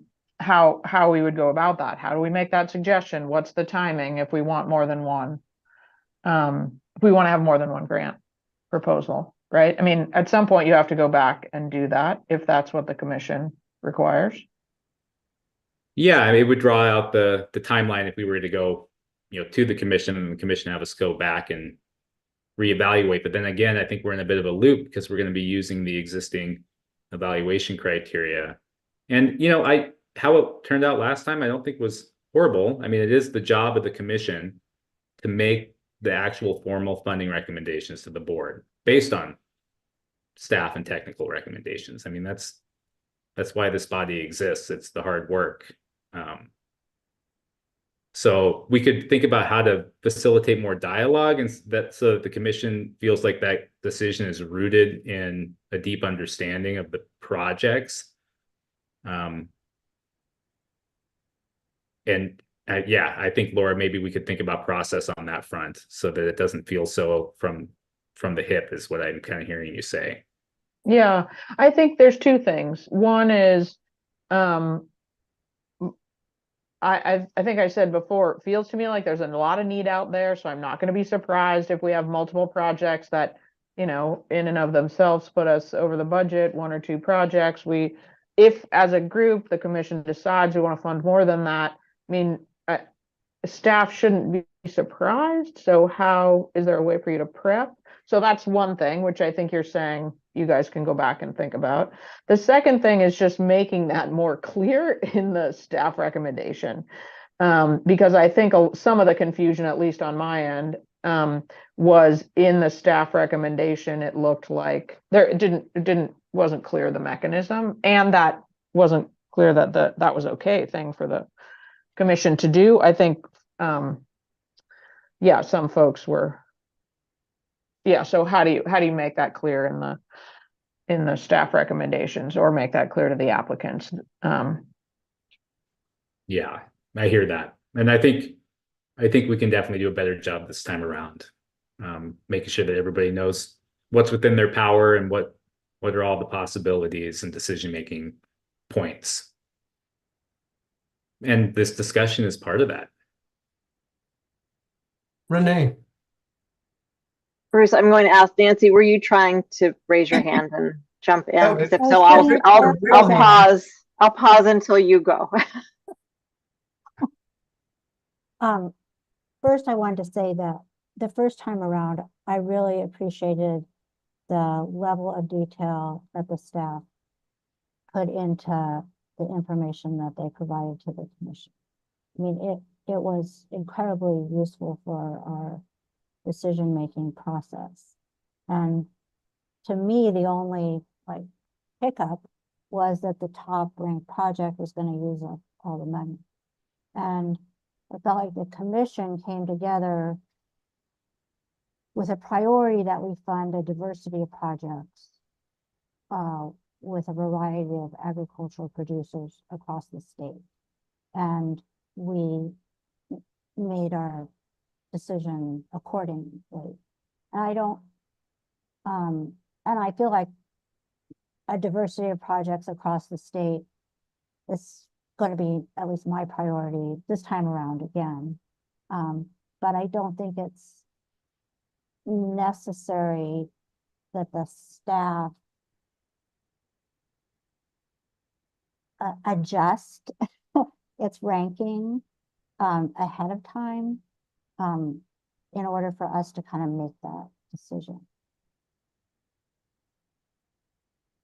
we would go about that. How do we make that suggestion? What's the timing if we want more than one? If we want to have more than one grant proposal, right? I mean, at some point you have to go back and do that if that's what the commission requires. Yeah, I mean, it would draw out the timeline if we were to go, to the commission and the commission have us go back and reevaluate. But then again, I think we're in a bit of a loop because we're going to be using the existing evaluation criteria. And, how it turned out last time, I don't think was horrible. I mean, it is the job of the commission to make the actual formal funding recommendations to the board based on staff and technical recommendations. I mean, that's why this body exists. It's the hard work. So we could think about how to facilitate more dialogue and so that the commission feels like that decision is rooted in a deep understanding of the projects. Yeah, I think, Laura, maybe we could think about process on that front so that it doesn't feel so from the hip is what I'm kind of hearing you say. Yeah, I think there's two things. One is, I think I said before, it feels to me like there's a lot of need out there. So I'm not going to be surprised if we have multiple projects that, in and of themselves put us over the budget, one or two projects. If as a group, the commission decides we want to fund more than that, I mean, staff shouldn't be surprised. So how is there a way for you to prep? So that's one thing, which I think you're saying you guys can go back and think about. The second thing is just making that more clear in the staff recommendation. Because I think some of the confusion, at least on my end, was in the staff recommendation. It looked like it wasn't clear the mechanism, and that wasn't clear that that was okay thing for the commission to do. I think, yeah, some folks were. Yeah. So how do you make that clear in the staff recommendations, or make that clear to the applicants? Yeah, I hear that. And I think we can definitely do a better job this time around. making sure that everybody knows what's within their power and what are all the possibilities and decision-making points. And this discussion is part of that. Renee. Bruce, I'm going to ask Nancy, were you trying to raise your hand and jump in? No, Because it's if so, okay. I'll pause. I'll pause until you go. First, I wanted to say that the first time around, I really appreciated the level of detail that the staff put into the information that they provided to the commission. I mean, it was incredibly useful for our decision-making process. And to me, the only like hiccup was that the top ranked project was going to use up all the money. And I felt like the commission came together with a priority that we fund a diversity of projects with a variety of agricultural producers across the state. And we made our decision accordingly. And I don't, and I feel like a diversity of projects across the state is going to be at least my priority this time around again. But I don't think it's necessary that the staff adjust its ranking ahead of time in order for us to kind of make that decision.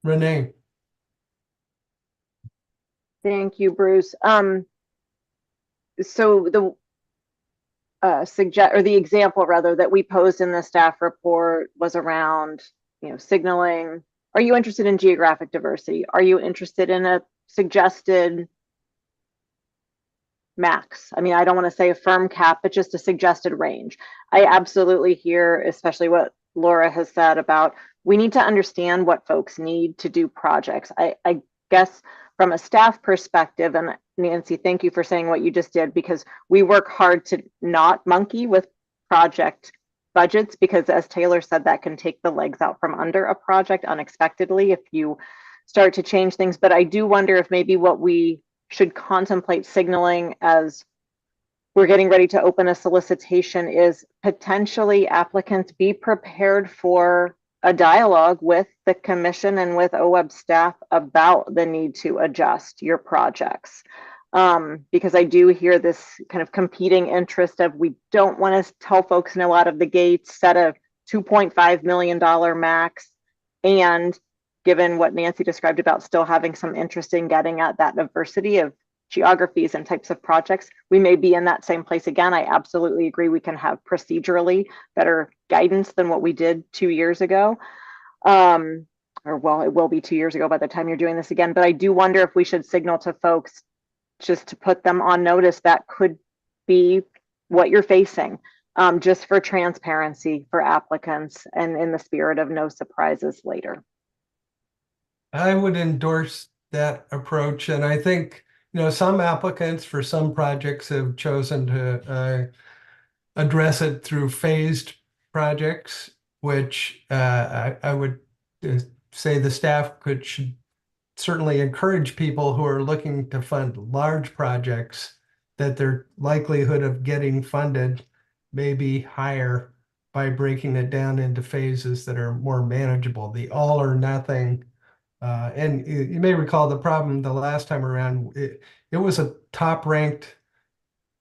Renee. Thank you, Bruce. So the the example rather that we posed in the staff report was around, signaling. Are you interested in geographic diversity? Are you interested in a suggested max? I mean, I don't want to say a firm cap, but just a suggested range. I absolutely hear, especially what Laura has said about we need to understand what folks need to do projects. I guess from a staff perspective, and Nancy, thank you for saying what you just did, because we work hard to not monkey with project budgets, because as Taylor said, that can take the legs out from under a project unexpectedly if you start to change things. But I do wonder if maybe what we should contemplate signaling as we're getting ready to open a solicitation is potentially applicants be prepared for a dialogue with the commission and with OWEB staff about the need to adjust your projects. Because I do hear this kind of competing interest of we don't want to tell folks no out of the gates, set a $2.5 million max. And given what Nancy described about still having some interest in getting at that diversity of geographies and types of projects, we may be in that same place again. I absolutely agree we can have procedurally better guidance than what we did 2 years ago. Or well, it will be 2 years ago by the time you're doing this again. But I do wonder if we should signal to folks just to put them on notice that could be what you're facing, just for transparency for applicants and in the spirit of no surprises later. I would endorse that approach. And I think, some applicants for some projects have chosen to address it through phased projects, which I would say the staff should certainly encourage people who are looking to fund large projects that their likelihood of getting funded may be higher by breaking it down into phases that are more manageable. The all or nothing. And you may recall the problem the last time around, it was a top ranked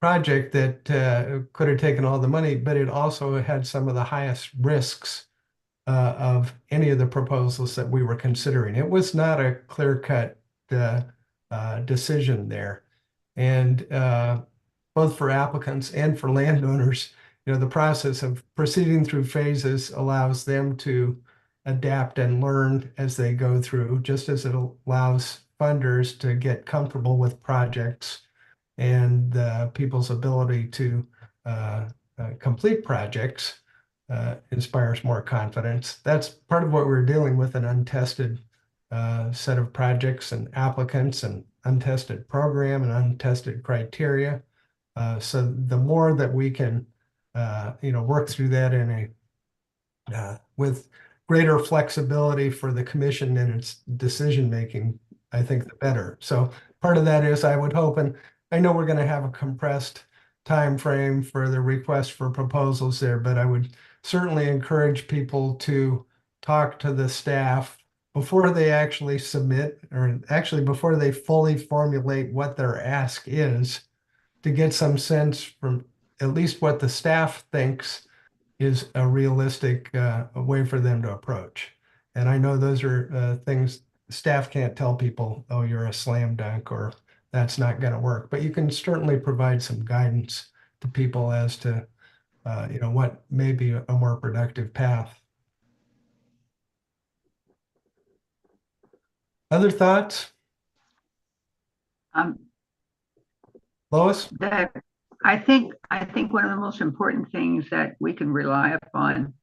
project that could have taken all the money, but it also had some of the highest risks of any of the proposals that we were considering. It was not a clear-cut decision there. And both for applicants and for landowners, the process of proceeding through phases allows them to adapt and learn as they go through, just as it allows funders to get comfortable with projects and people's ability to complete projects inspires more confidence. That's part of what we're dealing with, an untested set of projects and applicants and untested program and untested criteria. So the more that we can, work through that in with greater flexibility for the commission in its decision making, I think the better. So part of that is I would hope, and I know we're going to have a compressed time frame for the request for proposals there, but I would certainly encourage people to talk to the staff before they actually submit, or actually before they fully formulate what their ask is, to get some sense from at least what the staff thinks is a realistic way for them to approach. And I know those are things staff can't tell people, oh, you're a slam dunk, or that's not going to work. But you can certainly provide some guidance to people as to, what may be a more productive path. Other thoughts? Lois? I think one of the most important things that we can rely upon,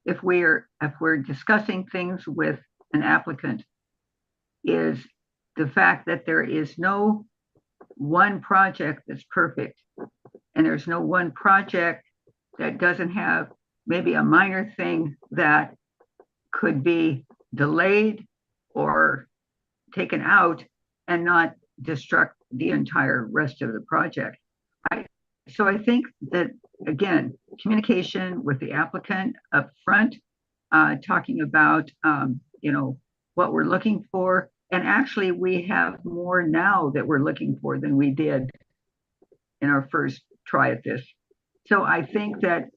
if we're discussing things with an applicant, is the fact that there is no one project that's perfect, and there's no one project that doesn't have maybe a minor thing that could be delayed or taken out and not destruct the entire rest of the project. So I think that, again, communication with the applicant up front, talking about, what we're looking for. And actually, we have more now that we're looking for than we did in our first try at this. So I think that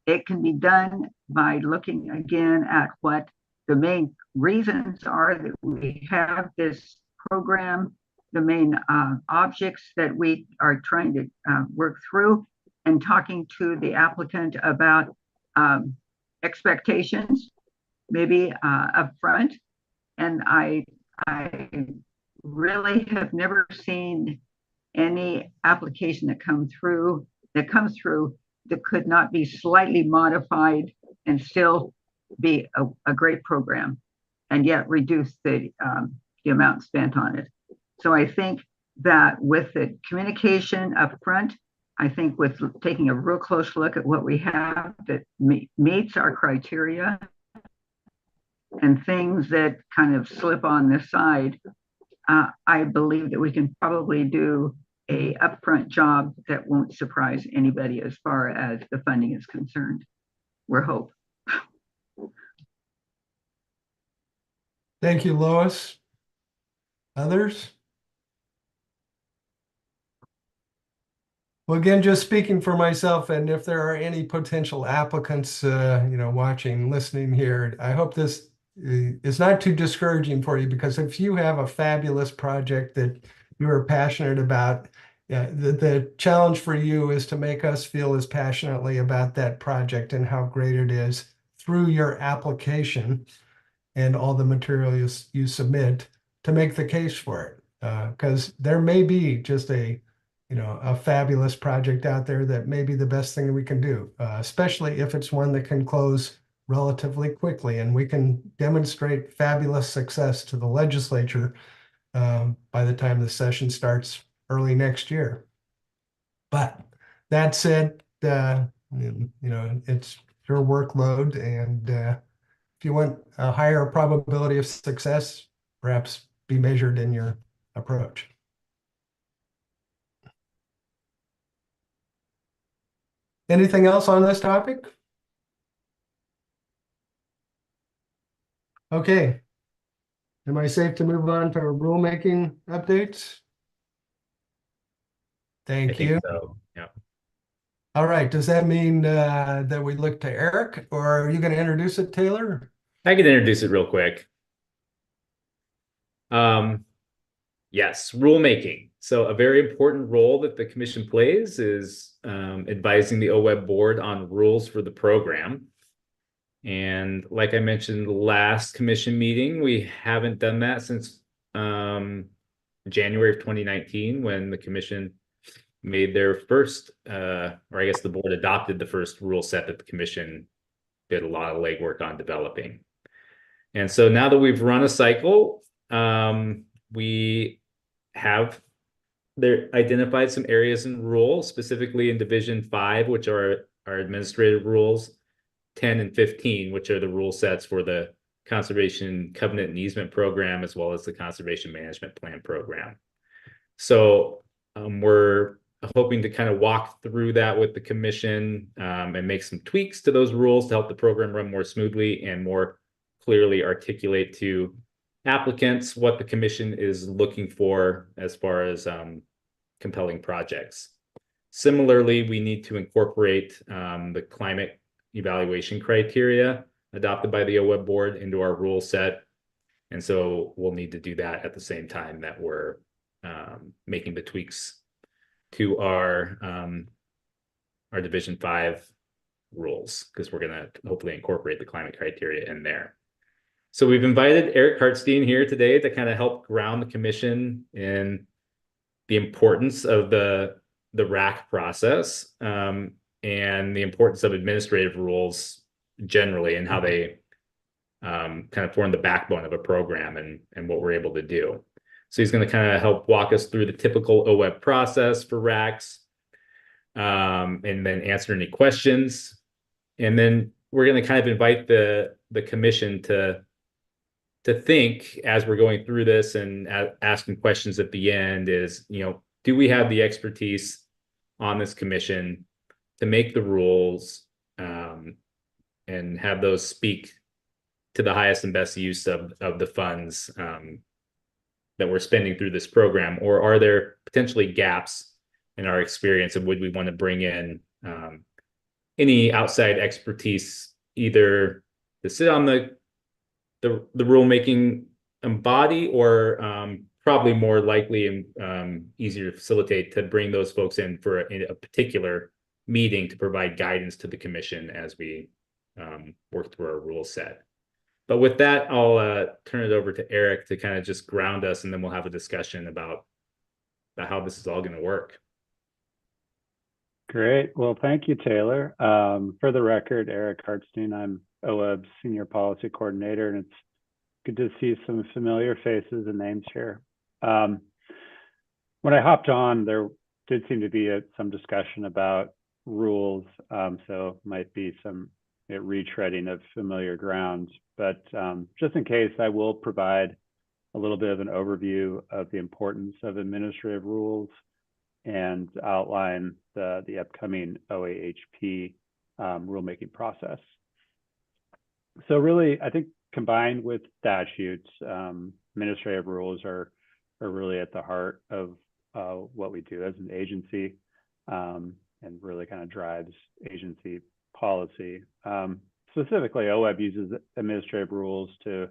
it can be done by looking again at what the main reasons are that we have this program, the main objects that we are trying to work through, and talking to the applicant about expectations, maybe up front. And I really have never seen any application that comes through that could not be slightly modified and still be a great program, and yet reduce the amount spent on it. So I think that with the communication up front, I think with taking a real close look at what we have that meets our criteria, and things that kind of slip on this side, I believe that we can probably do a upfront job that won't surprise anybody as far as the funding is concerned. We're hope. Thank you, Lois. Others? Well, again, just speaking for myself, and if there are any potential applicants, watching, listening here, I hope this is not too discouraging for you, because if you have a fabulous project that you are passionate about, the challenge for you is to make us feel as passionately about that project and how great it is through your application and all the material you submit to make the case for it. Because there may be just a fabulous project out there that may be the best thing we can do, especially if it's one that can close relatively quickly, and we can demonstrate fabulous success to the legislature by the time the session starts early next year. But that said, it's your workload, and if you want a higher probability of success, perhaps be measured in your approach. Anything else on this topic? Okay. Am I safe to move on to rulemaking updates? Thank you. So, yeah. All right. Does that mean that we look to Eric, or are you going to introduce it, Taylor? I can introduce it real quick. Yes, rulemaking. So a very important role that the commission plays is advising the OWEB board on rules for the program. And like I mentioned last commission meeting, we haven't done that since January of 2019, when the commission made their first, or I guess the board adopted the first rule set that the commission did a lot of legwork on developing. And so now that we've run a cycle, we have there identified some areas in rule, specifically in Division 5, which are our administrative rules, 10 and 15, which are the rule sets for the Conservation Covenant and Easement Program, as well as the Conservation Management Plan Program. So we're hoping to kind of walk through that with the commission and make some tweaks to those rules to help the program run more smoothly and more clearly articulate to applicants what the commission is looking for as far as compelling projects. Similarly, we need to incorporate the climate evaluation criteria adopted by the OWEB board into our rule set. And so we'll need to do that at the same time that we're making the tweaks to our Division 5 rules, because we're going to hopefully incorporate the climate criteria in there. So we've invited Eric Hartstein here today to kind of help ground the commission in the importance of the RAC process and the importance of administrative rules generally, and how they kind of form the backbone of a program and what we're able to do. So he's going to kind of help walk us through the typical OWEB process for RACs, and then answer any questions. And then we're going to kind of invite the commission to think, as we're going through this and asking questions at the end, is, do we have the expertise on this commission to make the rules and have those speak to the highest and best use of the funds that we're spending through this program? Or are there potentially gaps in our experience, and would we want to bring in any outside expertise, either to sit on the rulemaking body, or probably more likely and easier to facilitate, to bring those folks in for a particular meeting to provide guidance to the commission as we work through our rule set. But with that, I'll turn it over to Eric to kind of just ground us, and then we'll have a discussion about how this is all going to work. Great. Well, thank you, Taylor. For the record, Eric Hartstein, I'm OWEB's Senior Policy Coordinator, and it's good to see some familiar faces and names here. When I hopped on, there did seem to be some discussion about rules, so might be some retreading of familiar ground. But just in case, I will provide a little bit of an overview of the importance of administrative rules and outline the upcoming OAHP rulemaking process. So really, I think combined with statutes, administrative rules are really at the heart of what we do as an agency, and really kind of drives agency policy. Specifically, OWEB uses administrative rules to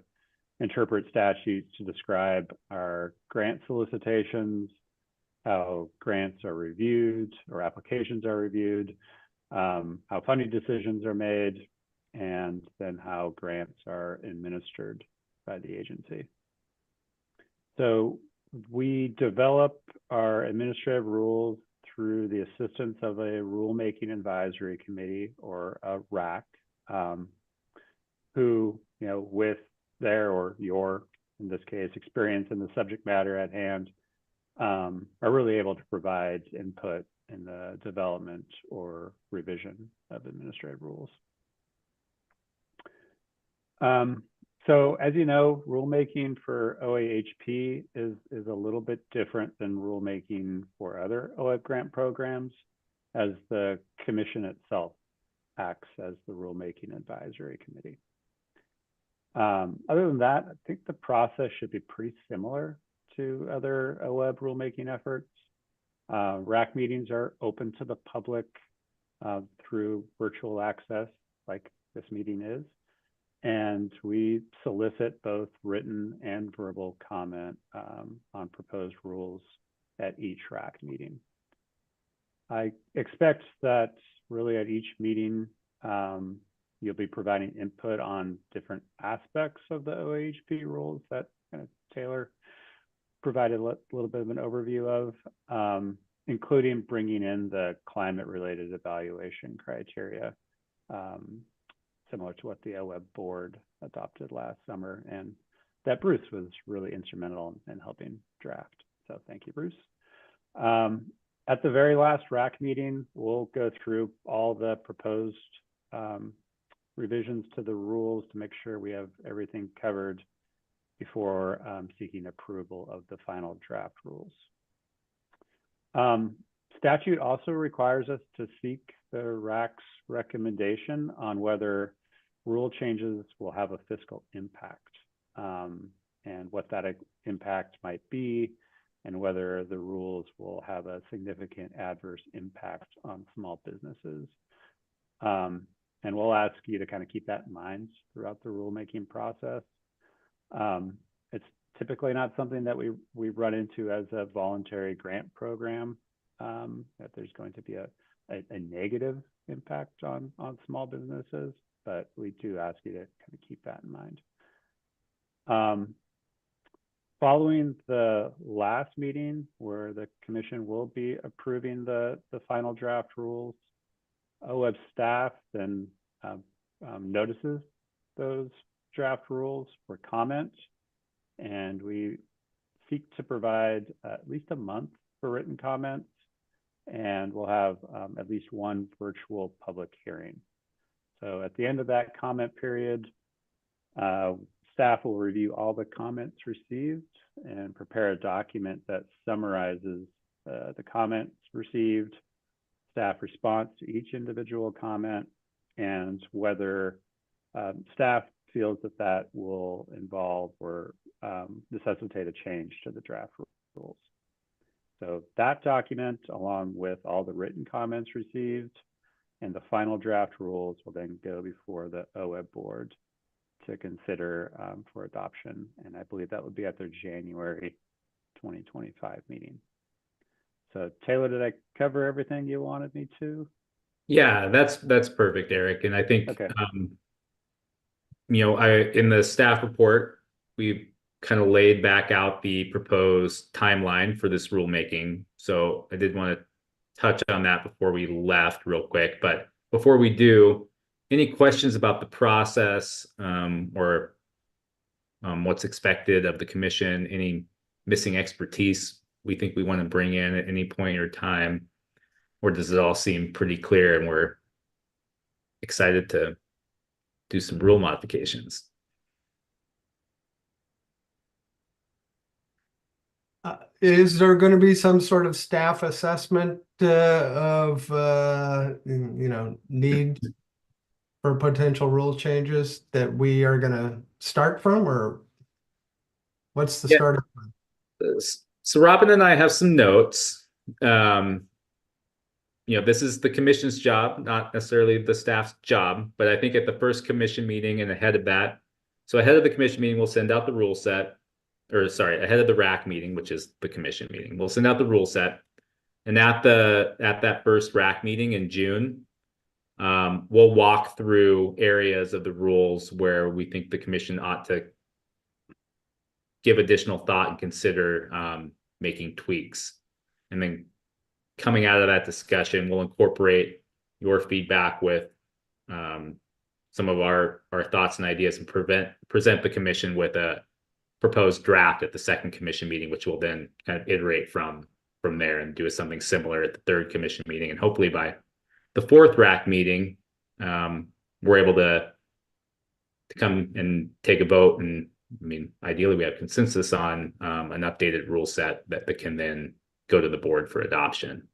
interpret statutes to describe our grant solicitations, how grants are reviewed or applications are reviewed, how funding decisions are made, and then how grants are administered by the agency. So we develop our administrative rules through the assistance of a rulemaking advisory committee, or a RAC, who, with their or your, in this case, experience in the subject matter at hand, are really able to provide input in the development or revision of administrative rules. So as you know, rulemaking for OAHP is a little bit different than rulemaking for other OWEB grant programs, as the commission itself acts as the rulemaking advisory committee. Other than that, I think the process should be pretty similar to other OWEB rulemaking efforts. RAC meetings are open to the public through virtual access, like this meeting is. And we solicit both written and verbal comment on proposed rules at each RAC meeting. I expect that really at each meeting, you'll be providing input on different aspects of the OAHP rules that Taylor provided a little bit of an overview of, including bringing in the climate-related evaluation criteria, similar to what the OWEB board adopted last summer, and that Bruce was really instrumental in helping draft. So thank you, Bruce. At the very last RAC meeting, we'll go through all the proposed revisions to the rules to make sure we have everything covered before seeking approval of the final draft rules. Statute also requires us to seek the RAC's recommendation on whether rule changes will have a fiscal impact, and what that impact might be, and whether the rules will have a significant adverse impact on small businesses. And we'll ask you to kind of keep that in mind throughout the rulemaking process. It's typically not something that we run into as a voluntary grant program, that there's going to be a negative impact on small businesses, but we do ask you to kind of keep that in mind. Following the last meeting where the commission will be approving the final draft rules, OWEB staff then notices those draft rules for comment, and we seek to provide at least a month for written comments, and we'll have at least one virtual public hearing. So at the end of that comment period, staff will review all the comments received and prepare a document that summarizes the comments received, staff response to each individual comment, and whether staff feels that will involve or necessitate a change to the draft rules. So that document, along with all the written comments received and the final draft rules, will then go before the OWEB board to consider for adoption. And I believe that would be at their January 2025 meeting. So Taylor, did I cover everything you wanted me to? Yeah, that's perfect, Eric. And I think, okay. In the staff report, we've kind of laid back out the proposed timeline for this rulemaking. So I did want to touch on that before we left real quick. But before we do, any questions about the process or what's expected of the commission, any missing expertise we think we want to bring in at any point or time, or does it all seem pretty clear and we're excited to do some rule modifications? Is there going to be some sort of staff assessment of need for potential rule changes that we are going to start from, or what's the starting point? So Robin and I have some notes. This is the commission's job, not necessarily the staff's job, but I think at the first commission meeting and ahead of that, so ahead of the commission meeting, we'll send out the rule set, ahead of the RAC meeting, which is the commission meeting, we'll send out the rule set. And at that first RAC meeting in June, we'll walk through areas of the rules where we think the commission ought to give additional thought and consider making tweaks. And then coming out of that discussion, we'll incorporate your feedback with some of our thoughts and ideas and present the commission with a proposed draft at the second commission meeting, which will then kind of iterate from there and do something similar at the third commission meeting. And hopefully by the fourth RAC meeting, we're able to come and take a vote. And ideally we have consensus on an updated rule set that can then go to the board for adoption.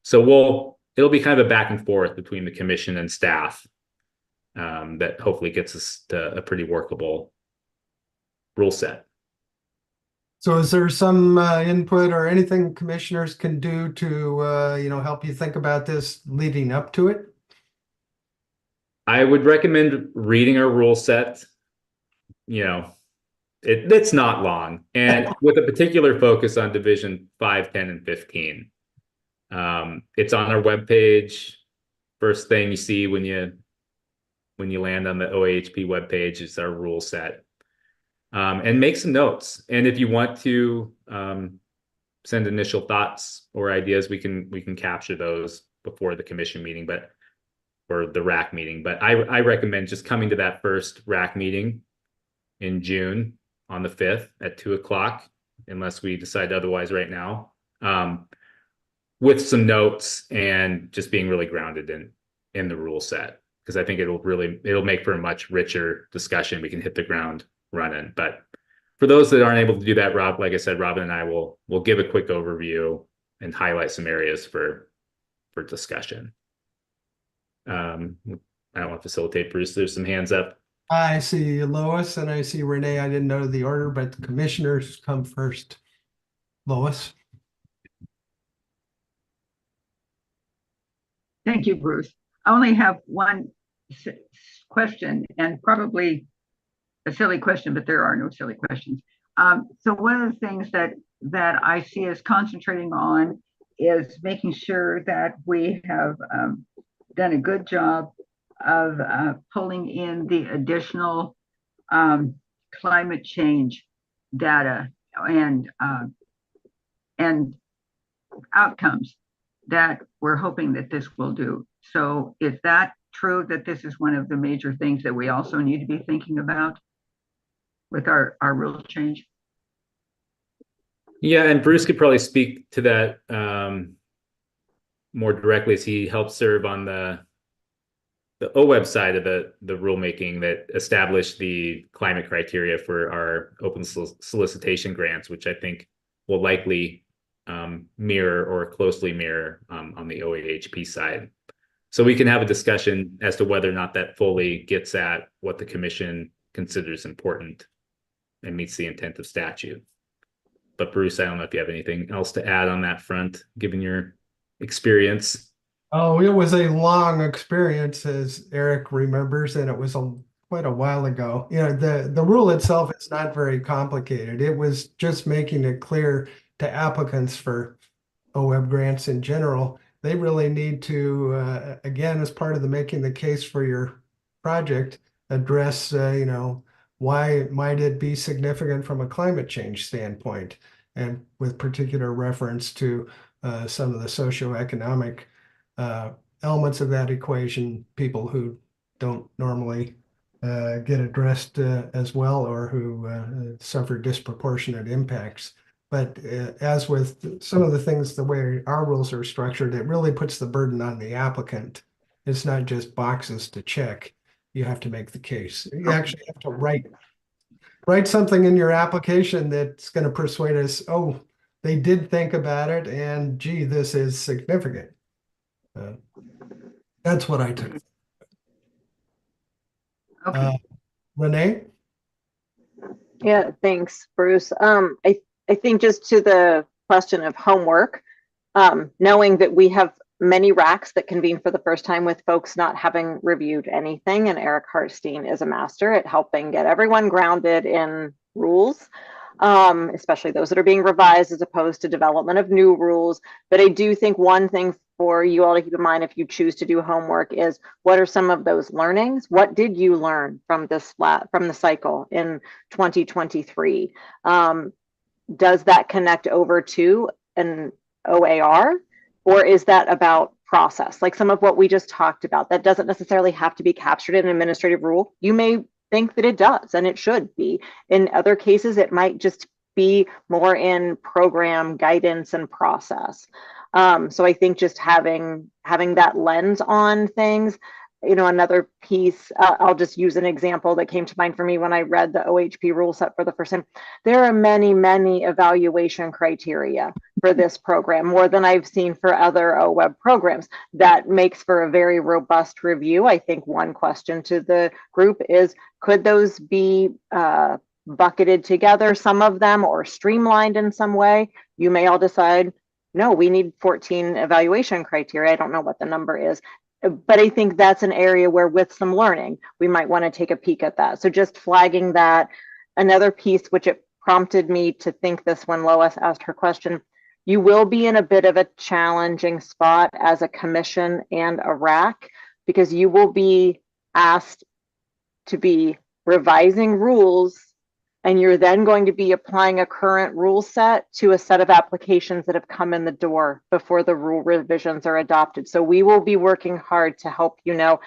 So it'll be kind of a back and forth between the commission and staff that hopefully gets us to a pretty workable rule set. So is there some input or anything commissioners can do to help you think about this leading up to it? I would recommend reading our rule set. It's not long, and with a particular focus on division 5, 10, and 15. It's on our webpage. First thing you see when you land on the OAHP webpage is our rule set. And make some notes. And if you want to send initial thoughts or ideas, we can capture those before the commission meeting, or the RAC meeting. But I recommend just coming to that first RAC meeting in June on the 5th at 2 o'clock, unless we decide otherwise right now. with some notes and just being really grounded in the rule set, because I think it'll make for a much richer discussion. We can hit the ground running. But for those that aren't able to do that, Rob, like I said, Robin and I will give a quick overview and highlight some areas for discussion. I don't want to facilitate, Bruce. There's some hands up. I see Lois and I see Renee. I didn't know the order, but the commissioners come first. Lois. Thank you, Bruce. I only have one question, and probably a silly question, but there are no silly questions. So one of the things that I see us concentrating on is making sure that we have done a good job of pulling in the additional climate change data and outcomes that we're hoping that this will do. So is that true, that this is one of the major things that we also need to be thinking about with our rule change? Yeah, and Bruce could probably speak to that more directly, as he helped serve on the OWEB side of the rulemaking that established the climate criteria for our open solicitation grants, which I think will likely mirror or closely mirror on the OAHP side. So we can have a discussion as to whether or not that fully gets at what the commission considers important and meets the intent of statute. But Bruce, I don't know if you have anything else to add on that front, given your experience. Oh, it was a long experience, as Eric remembers, and it was quite a while ago. You know, the rule itself is not very complicated. It was just making it clear to applicants for OWEB grants in general. They really need to, again, as part of the making the case for your project, address, you know, why might it be significant from a climate change standpoint, and with particular reference to some of the socioeconomic elements of that equation, people who don't normally get addressed as well, or who suffer disproportionate impacts. But as with some of the things, the way our rules are structured, it really puts the burden on the applicant. It's not just boxes to check. You have to make the case. You actually have to write something in your application that's going to persuade us, oh, they did think about it, and gee, this is significant. That's what I took. Okay. Renee? Yeah, thanks, Bruce. I think just to the question of homework, knowing that we have many RACs that convene for the first time with folks not having reviewed anything, and Eric Hartstein is a master at helping get everyone grounded in rules, especially those that are being revised as opposed to development of new rules. But I do think one thing for you all to keep in mind if you choose to do homework is, what are some of those learnings? What did you learn from the cycle in 2023? Does that connect over to an OAR, or is that about process? Like some of what we just talked about, that doesn't necessarily have to be captured in an administrative rule. You may think that it does, and it should be. In other cases, it might just be more in program guidance and process. So I think just having that lens on things, you know, another piece, I'll just use an example that came to mind for me when I read the OHP rule set for the first time. There are many, many evaluation criteria for this program, more than I've seen for other OWEB programs. That makes for a very robust review. I think one question to the group is, could those be bucketed together, some of them, or streamlined in some way? You may all decide, no, we need 14 evaluation criteria. I don't know what the number is. But I think that's an area where, with some learning, we might want to take a peek at that. So just flagging that. Another piece, which it prompted me to think this when Lois asked her question, you will be in a bit of a challenging spot as a commission and a RAC, because you will be asked to be revising rules, and you're then going to be applying a current rule set to a set of applications that have come in the door before the rule revisions are adopted. So we will be working hard to help you know,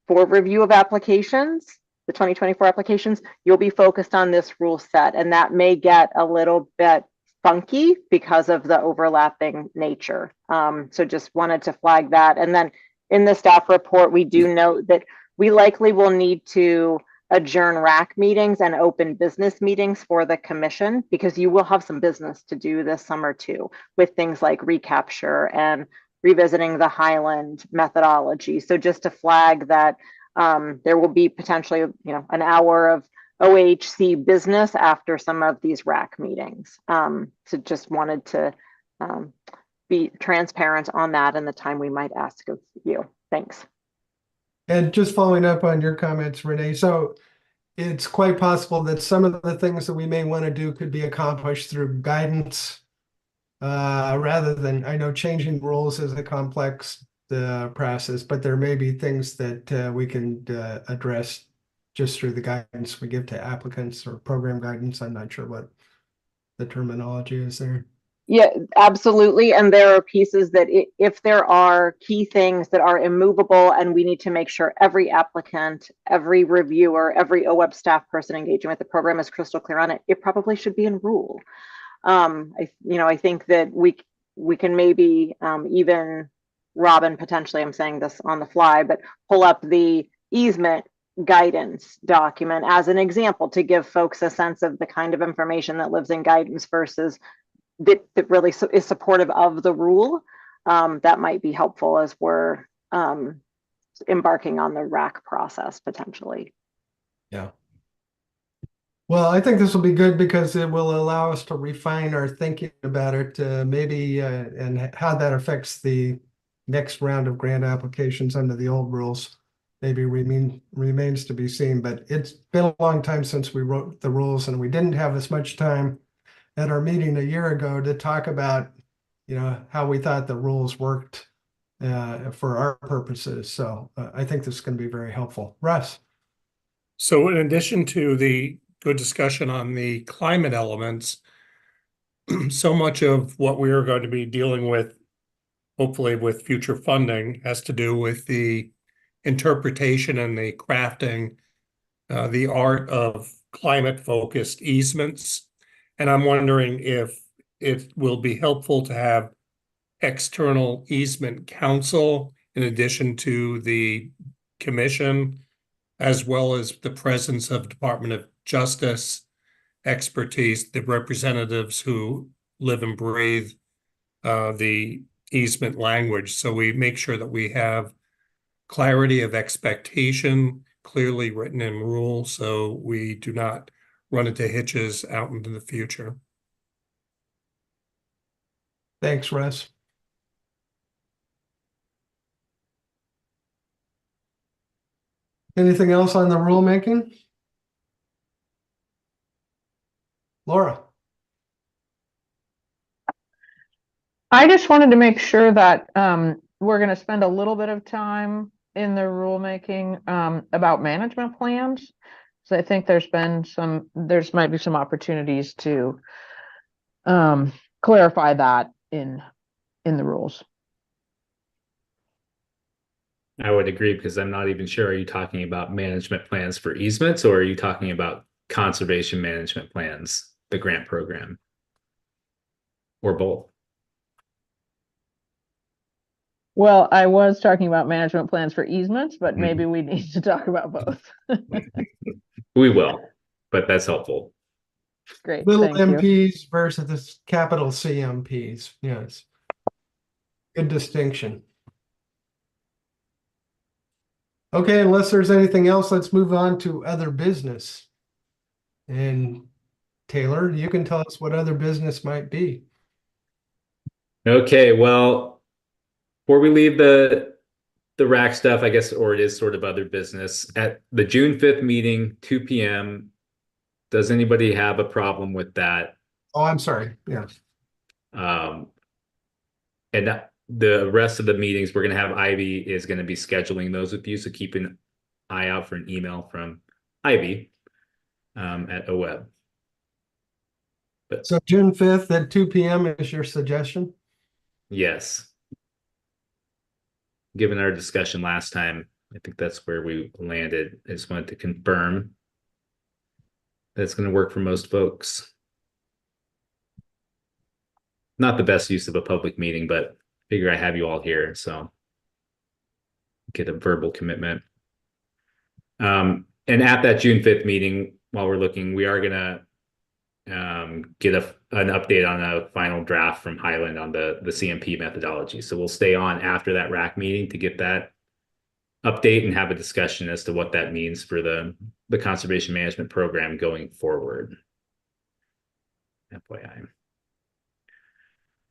for review of applications, the 2024 applications, you'll be focused on this rule set, and that may get a little bit funky because of the overlapping nature. So just wanted to flag that. And then in the staff report, we do note that we likely will need to adjourn RAC meetings and open business meetings for the commission, because you will have some business to do this summer too, with things like recapture and revisiting the Highland methodology. So just to flag that there will be potentially, an hour of OHC business after some of these RAC meetings. So just wanted to be transparent on that and the time we might ask of you. Thanks. And just following up on your comments, Renee, so it's quite possible that some of the things that we may want to do could be accomplished through guidance rather than, I know changing rules is a complex process, but there may be things that we can address just through the guidance we give to applicants or program guidance. I'm not sure what the terminology is there. Yeah, absolutely. And there are pieces that if there are key things that are immovable and we need to make sure every applicant, every reviewer, every OWEB staff person engaging with the program is crystal clear on it, it probably should be in rule. I think that we can maybe even, Robin, potentially, I'm saying this on the fly, but pull up the easement guidance document as an example to give folks a sense of the kind of information that lives in guidance versus that really is supportive of the rule. That might be helpful as we're embarking on the RAC process potentially. Yeah. Well, I think this will be good because it will allow us to refine our thinking about it, maybe, and how that affects the next round of grant applications under the old rules. Maybe remains to be seen, but it's been a long time since we wrote the rules, and we didn't have as much time at our meeting a year ago to talk about, how we thought the rules worked for our purposes. So I think this is going to be very helpful. Russ. So in addition to the good discussion on the climate elements, so much of what we are going to be dealing with, hopefully with future funding, has to do with the interpretation and the crafting, the art of climate-focused easements. And I'm wondering if it will be helpful to have external easement counsel in addition to the commission, as well as the presence of Department of Justice expertise, the representatives who live and breathe the easement language. So we make sure that we have clarity of expectation clearly written in rules, so we do not run into hitches out into the future. Thanks, Russ. Anything else on the rulemaking? Laura. I just wanted to make sure that we're going to spend a little bit of time in the rulemaking about management plans. So I think there might be some opportunities to clarify that in the rules. I would agree, because I'm not even sure, are you talking about management plans for easements, or are you talking about conservation management plans, the grant program, or both? Well, I was talking about management plans for easements, but maybe we need to talk about both. We will, but that's helpful. Great. Little thank you. MPs versus capital CMPs. Yes. Good distinction. Okay, unless there's anything else, let's move on to other business. And Taylor, you can tell us what other business might be. Okay, well, before we leave the RAC stuff, I guess, or it is sort of other business, at the June 5th meeting, 2 p.m., does anybody have a problem with that? Oh, I'm sorry. Yes. And the rest of the meetings, we're going to have Ivy is going to be scheduling those with you. So keep an eye out for an email from Ivy at OWEB. So June 5th at 2 p.m. is your suggestion? Yes. Given our discussion last time, I think that's where we landed. I just wanted to confirm that's going to work for most folks. not the best use of a public meeting, but figure I have you all here, so get a verbal commitment. And at that June 5th meeting, while we're looking, we are gonna get an update on a final draft from Highland on the CMP methodology. So we'll stay on after that RAC meeting to get that update and have a discussion as to what that means for the conservation management program going forward. FYI.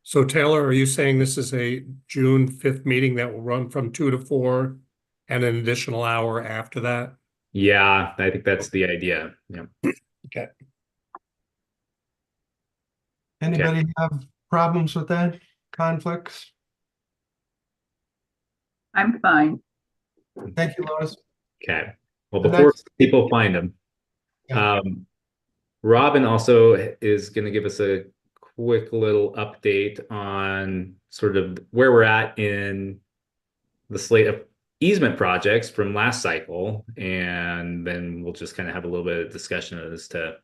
So Taylor, are you saying this is a June 5th meeting that will run from 2 to 4 and an additional hour after that? Yeah, I think that's the idea. Yeah. Okay. Anybody have problems with that? Conflicts? I'm fine. Thank you, Lois. Okay. Well, before people find them, Robin also is going to give us a quick little update on sort of where we're at in the slate of easement projects from last cycle. And then we'll just kind of have a little bit of discussion as to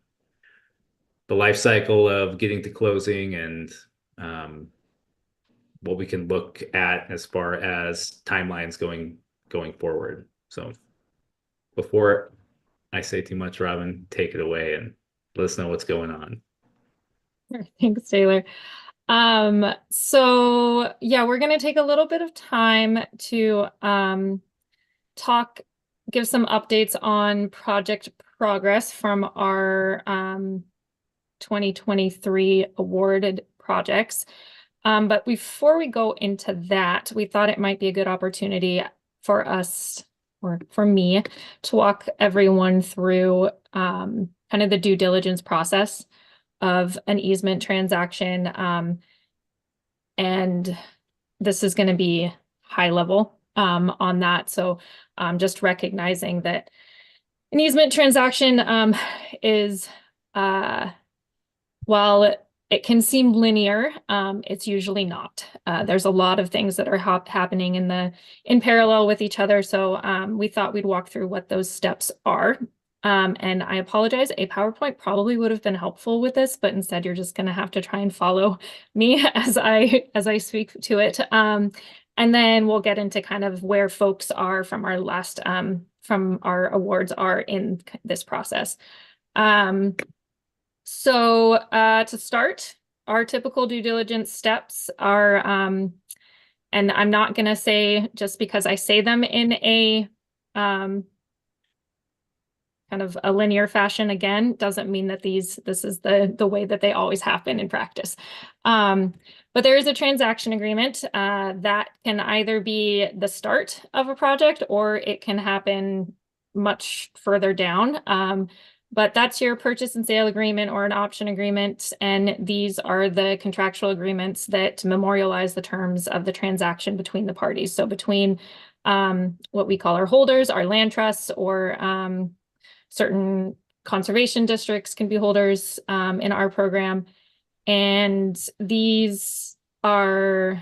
the life cycle of getting to closing and what we can look at as far as timelines going forward. So before I say too much, Robin, take it away and let us know what's going on. Thanks, Taylor. So yeah, we're going to take a little bit of time to give some updates on project progress from our 2023 awarded projects. But before we go into that, we thought it might be a good opportunity for us, or for me, to walk everyone through kind of the due diligence process of an easement transaction. And this is going to be high level on that. So just recognizing that an easement transaction is, while it can seem linear, it's usually not. There's a lot of things that are happening in parallel with each other. So we thought we'd walk through what those steps are. And I apologize, a PowerPoint probably would have been helpful with this, but instead you're just going to have to try and follow me as I speak to it. And then we'll get into kind of where folks are from our last, from our awards are in this process. So to start, our typical due diligence steps are, and I'm not going to say just because I say them in a kind of a linear fashion, again, doesn't mean that this is the way that they always happen in practice. But there is a transaction agreement that can either be the start of a project or it can happen much further down. But that's your purchase and sale agreement or an option agreement. And these are the contractual agreements that memorialize the terms of the transaction between the parties. So between what we call our holders, our land trusts, or certain conservation districts can be holders in our program. And these are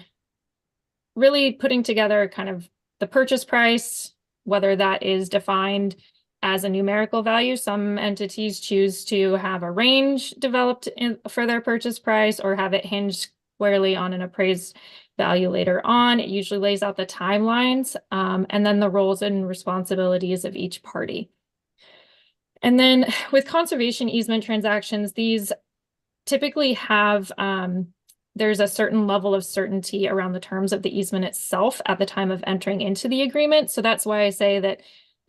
really putting together kind of the purchase price, whether that is defined as a numerical value. Some entities choose to have a range developed for their purchase price or have it hinged squarely on an appraised value later on. It usually lays out the timelines and then the roles and responsibilities of each party. And then with conservation easement transactions, these typically have, there's a certain level of certainty around the terms of the easement itself at the time of entering into the agreement. So that's why I say that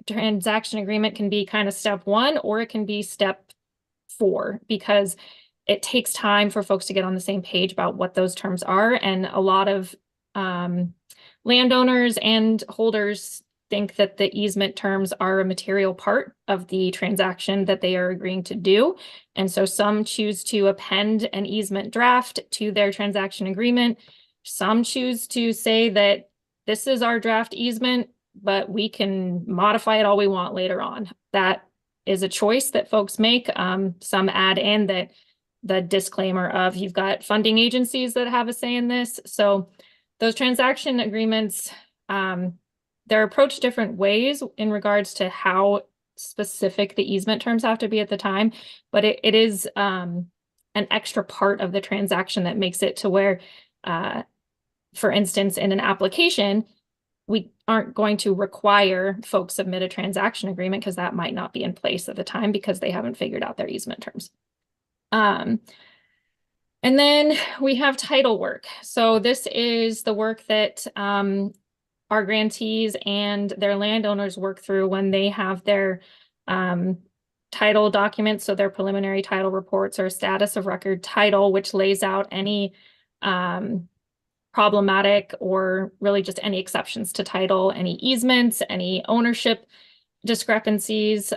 transaction agreement can be kind of step 1 or it can be step 4, because it takes time for folks to get on the same page about what those terms are. And a lot of landowners and holders think that the easement terms are a material part of the transaction that they are agreeing to do. And so some choose to append an easement draft to their transaction agreement. Some choose to say that this is our draft easement, but we can modify it all we want later on. That is a choice that folks make. Some add in that the disclaimer of you've got funding agencies that have a say in this. So those transaction agreements, they're approached different ways in regards to how specific the easement terms have to be at the time, but it is an extra part of the transaction that makes it to where, for instance, in an application, we aren't going to require folks submit a transaction agreement because that might not be in place at the time because they haven't figured out their easement terms. And then we have title work. So this is the work that our grantees and their landowners work through when they have their title documents, so their preliminary title reports or status of record title, which lays out any problematic or really just any exceptions to title, any easements, any ownership discrepancies,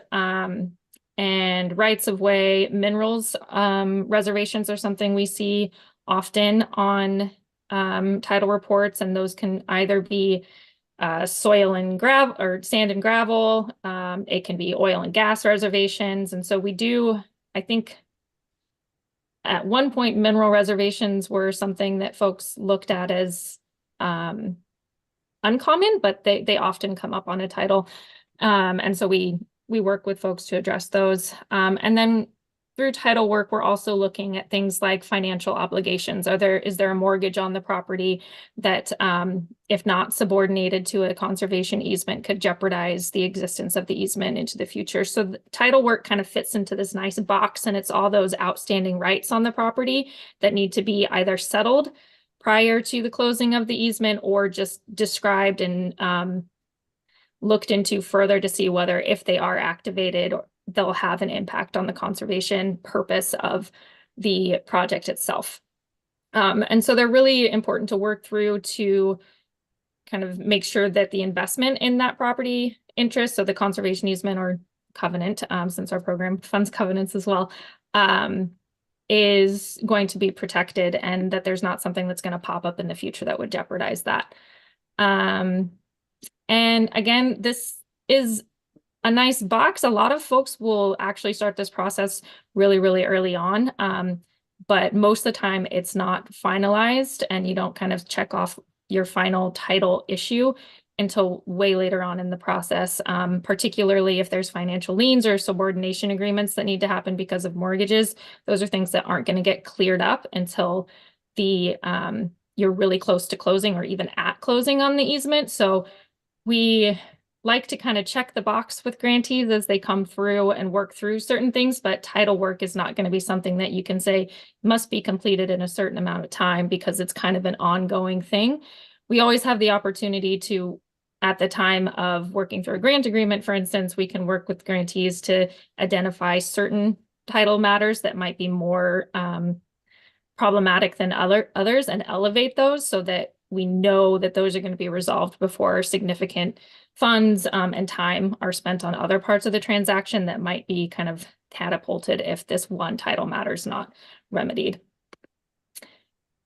and rights of way. Minerals reservations are something we see often on title reports, and those can either be soil and gravel or sand and gravel. It can be oil and gas reservations. And so we do, I think at one point, mineral reservations were something that folks looked at as uncommon, but they often come up on a title. And so we work with folks to address those. And then through title work, we're also looking at things like financial obligations. Is there a mortgage on the property that, if not subordinated to a conservation easement, could jeopardize the existence of the easement into the future? So the title work kind of fits into this nice box, and it's all those outstanding rights on the property that need to be either settled prior to the closing of the easement or just described and looked into further to see whether, if they are activated, they'll have an impact on the conservation purpose of the project itself. And so they're really important to work through to kind of make sure that the investment in that property interest, so the conservation easement or covenant, since our program funds covenants as well, is going to be protected, and that there's not something that's going to pop up in the future that would jeopardize that. And again, this is a nice box. A lot of folks will actually start this process really, really early on. But most of the time it's not finalized, and you don't kind of check off your final title issue until way later on in the process, particularly if there's financial liens or subordination agreements that need to happen because of mortgages. Those are things that aren't going to get cleared up until the you're really close to closing or even at closing on the easement. So we like to kind of check the box with grantees as they come through and work through certain things, but title work is not going to be something that you can say must be completed in a certain amount of time because it's kind of an ongoing thing. We always have the opportunity to, at the time of working through a grant agreement, for instance, we can work with grantees to identify certain title matters that might be more problematic than others and elevate those so that we know that those are going to be resolved before significant funds and time are spent on other parts of the transaction that might be kind of catapulted if this one title matter is not remedied.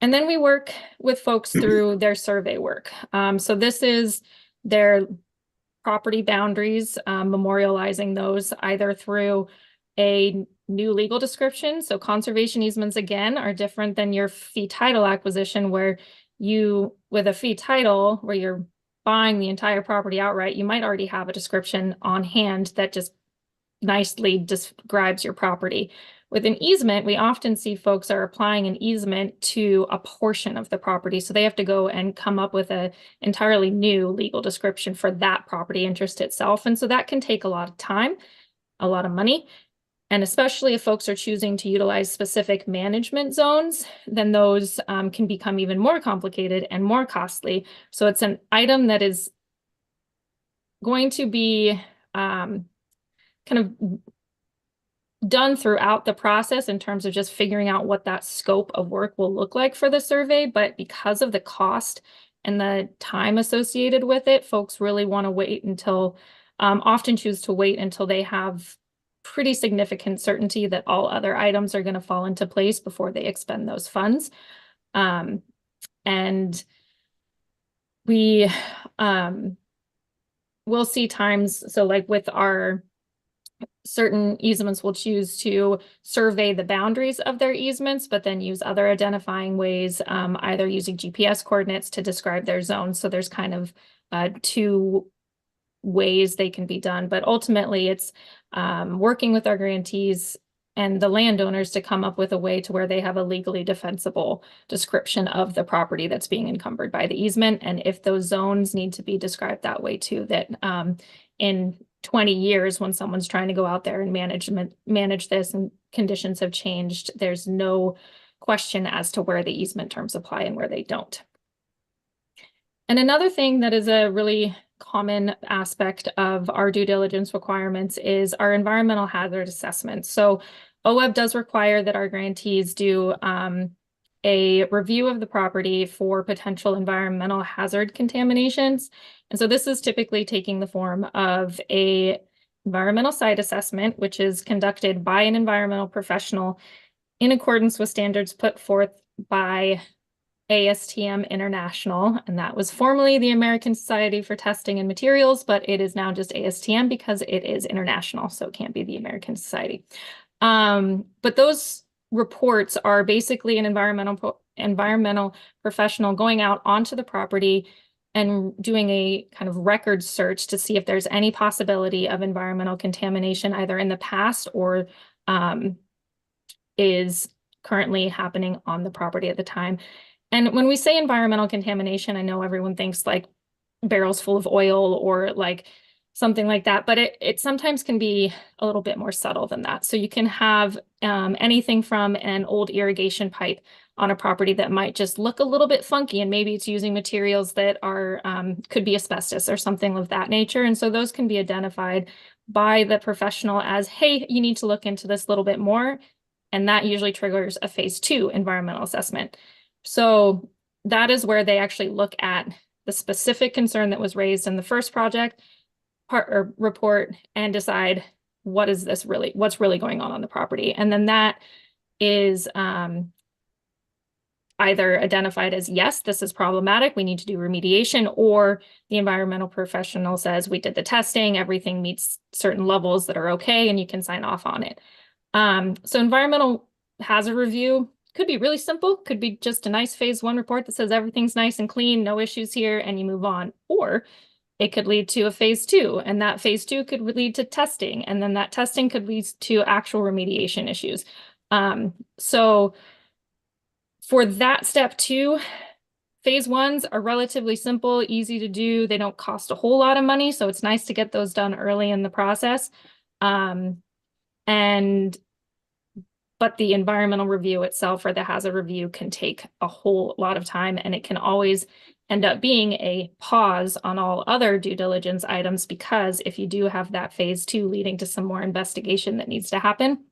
And then we work with folks through their survey work. So this is their property boundaries, memorializing those either through a new legal description. So conservation easements, again, are different than your fee title acquisition, where you, with a fee title, where you're buying the entire property outright, you might already have a description on hand that just nicely describes your property. With an easement, we often see folks are applying an easement to a portion of the property. So they have to go and come up with an entirely new legal description for that property interest itself. And so that can take a lot of time, a lot of money. And especially if folks are choosing to utilize specific management zones, then those can become even more complicated and more costly. So it's an item that is going to be kind of done throughout the process in terms of just figuring out what that scope of work will look like for the survey. But because of the cost and the time associated with it, folks really want to wait until, often choose to wait until they have pretty significant certainty that all other items are going to fall into place before they expend those funds. And we will see times, so like with our certain easements, we'll choose to survey the boundaries of their easements, but then use other identifying ways, either using GPS coordinates to describe their zone. So there's kind of two ways they can be done, but ultimately it's working with our grantees and the landowners to come up with a way to where they have a legally defensible description of the property that's being encumbered by the easement. And if those zones need to be described that way too, that in 20 years, when someone's trying to go out there and manage this and conditions have changed, there's no question as to where the easement terms apply and where they don't. And another thing that is a really common aspect of our due diligence requirements is our environmental hazard assessment. So OWEB does require that our grantees do a review of the property for potential environmental hazard contaminations. And so this is typically taking the form of a environmental site assessment, which is conducted by an environmental professional in accordance with standards put forth by ASTM International, and that was formerly the American Society for Testing and Materials, but it is now just ASTM because it is international, so it can't be the American Society. But those reports are basically an environmental professional going out onto the property and doing a kind of record search to see if there's any possibility of environmental contamination either in the past or is currently happening on the property at the time. And when we say environmental contamination, I know everyone thinks like barrels full of oil or like something like that, but it sometimes can be a little bit more subtle than that. So you can have anything from an old irrigation pipe on a property that might just look a little bit funky, and maybe it's using materials that are could be asbestos or something of that nature. And so those can be identified by the professional as, hey, you need to look into this a little bit more. And that usually triggers a phase 2 environmental assessment. So that is where they actually look at the specific concern that was raised in the first project or report and decide what's really going on the property. And then that is either identified as, yes, this is problematic, we need to do remediation, or the environmental professional says, we did the testing, everything meets certain levels that are okay, and you can sign off on it. So environmental hazard review could be really simple, could be just a nice phase 1 report that says everything's nice and clean, no issues here, and you move on. Or it could lead to a phase 2, and that phase 2 could lead to testing, and then that testing could lead to actual remediation issues. So for that step 2, phase 1s are relatively simple, easy to do. They don't cost a whole lot of money, so it's nice to get those done early in the process. But the environmental review itself or the hazard review can take a whole lot of time, and it can always end up being a pause on all other due diligence items, because if you do have that phase 2 leading to some more investigation that needs to happen,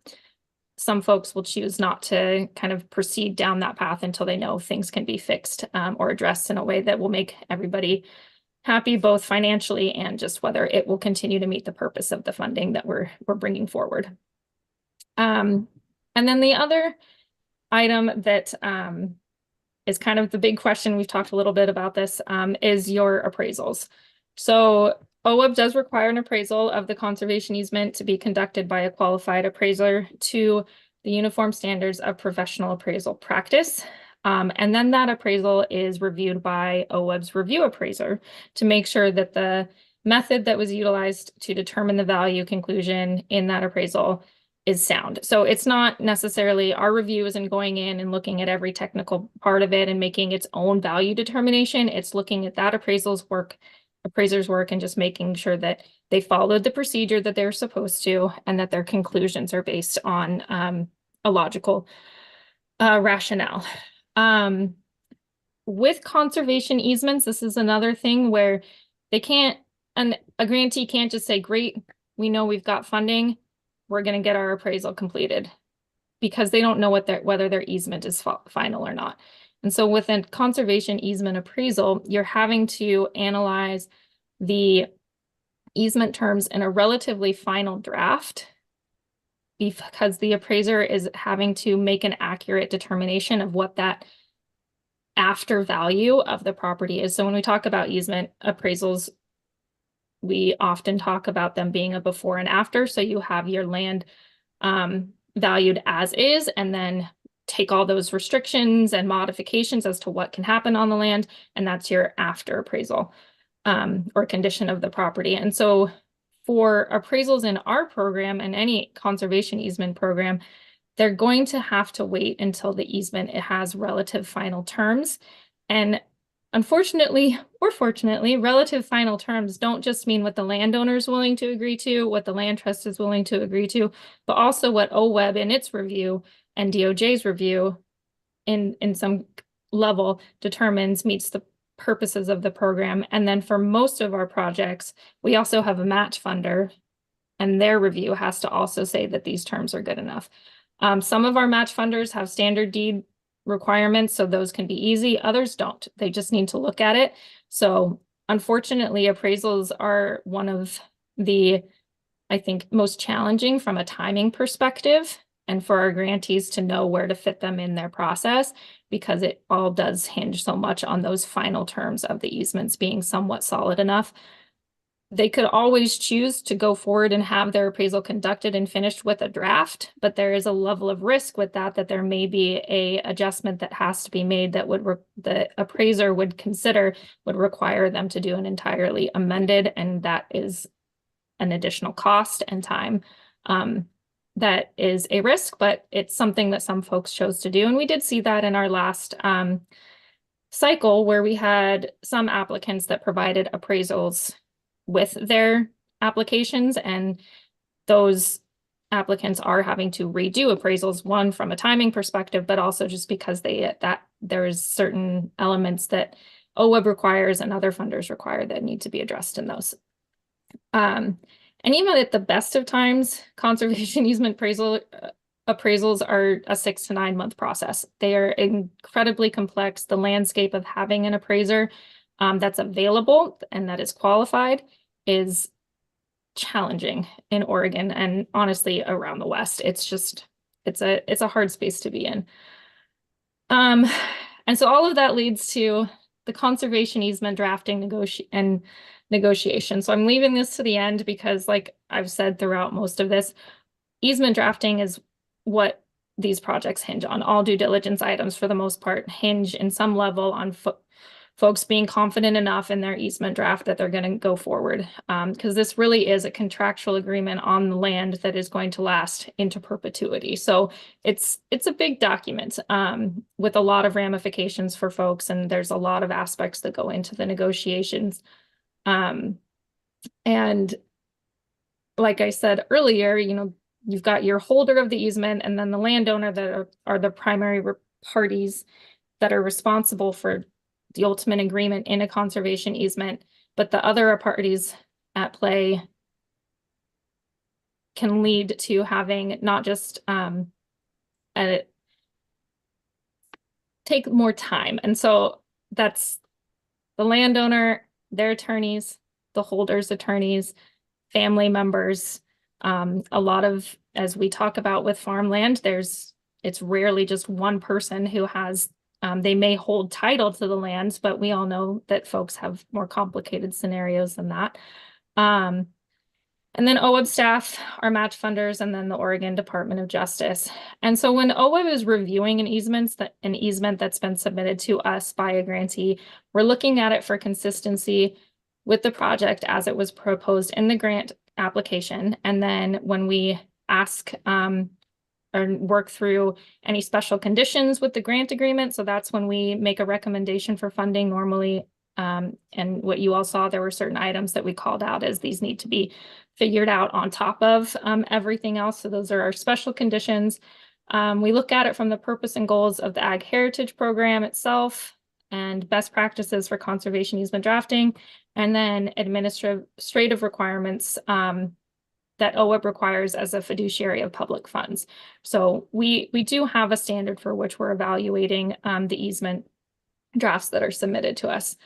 some folks will choose not to kind of proceed down that path until they know things can be fixed or addressed in a way that will make everybody happy, both financially and just whether it will continue to meet the purpose of the funding that we're bringing forward. And then the other item that is kind of the big question, we've talked a little bit about this, is your appraisals. So OWEB does require an appraisal of the conservation easement to be conducted by a qualified appraiser to the uniform standards of professional appraisal practice. And then that appraisal is reviewed by OWEB's review appraiser to make sure that the method that was utilized to determine the value conclusion in that appraisal is sound. So it's not necessarily, our review isn't going in and looking at every technical part of it and making its own value determination. It's looking at that appraiser's work and just making sure that they followed the procedure that they're supposed to, and that their conclusions are based on a logical rationale. With conservation easements, this is another thing where they can't, and a grantee can't just say, great, we know we've got funding, we're going to get our appraisal completed, because they don't know whether their easement is final or not. And so with a conservation easement appraisal, you're having to analyze the easement terms in a relatively final draft, because the appraiser is having to make an accurate determination of what that after value of the property is. So when we talk about easement appraisals, we often talk about them being a before and after. So you have your land valued as is, and then take all those restrictions and modifications as to what can happen on the land, and that's your after appraisal or condition of the property. And so for appraisals in our program and any conservation easement program, they're going to have to wait until the easement it has relative final terms. And unfortunately, or fortunately, relative final terms don't just mean what the landowner is willing to agree to, what the land trust is willing to agree to, but also what OWEB in its review and DOJ's review in some level determines meets the purposes of the program. And then for most of our projects, we also have a match funder, and their review has to also say that these terms are good enough. Some of our match funders have standard deed requirements, so those can be easy. Others don't. They just need to look at it. So unfortunately, appraisals are one of the, I think, most challenging from a timing perspective, and for our grantees to know where to fit them in their process, because it all does hinge so much on those final terms of the easements being somewhat solid enough. They could always choose to go forward and have their appraisal conducted and finished with a draft, but there is a level of risk with that there may be a adjustment that has to be made that would the appraiser would consider would require them to do an entirely amended, and that is an additional cost and time. That is a risk, but it's something that some folks chose to do. And we did see that in our last cycle, where we had some applicants that provided appraisals with their applications, and those applicants are having to redo appraisals, one from a timing perspective, but also just because there's certain elements that OWEB requires and other funders require that need to be addressed in those. And even at the best of times, conservation easement appraisals are a 6 to 9 month process. They are incredibly complex. The landscape of having an appraiser that's available and that is qualified is challenging in Oregon, and honestly around the West. It's a hard space to be in. And so all of that leads to the conservation easement drafting negotiation. So I'm leaving this to the end because, like I've said throughout most of this, easement drafting is what these projects hinge on. All due diligence items, for the most part, hinge in some level on folks being confident enough in their easement draft that they're going to go forward. Because this really is a contractual agreement on the land that is going to last into perpetuity. So it's a big document with a lot of ramifications for folks, and there's a lot of aspects that go into the negotiations. And like I said earlier, you've got your holder of the easement and then the landowner that are the primary parties that are responsible for the ultimate agreement in a conservation easement, but the other parties at play can lead to having not just take more time. And so that's the landowner, their attorneys, the holder's attorneys, family members. A lot of, as we talk about with farmland, it's rarely just one person who has, they may hold title to the lands, but we all know that folks have more complicated scenarios than that. And then OWEB staff, our match funders, and then the Oregon Department of Justice. And so when OWEB is reviewing an easement that's been submitted to us by a grantee, we're looking at it for consistency with the project as it was proposed in the grant application. And then when we ask or work through any special conditions with the grant agreement, so that's when we make a recommendation for funding normally. And what you all saw, there were certain items that we called out as these need to be figured out on top of everything else. So those are our special conditions. We look at it from the purpose and goals of the Ag Heritage Program itself and best practices for conservation easement drafting, and then administrative requirements that OWEB requires as a fiduciary of public funds. So we do have a standard for which we're evaluating the easement drafts that are submitted to us.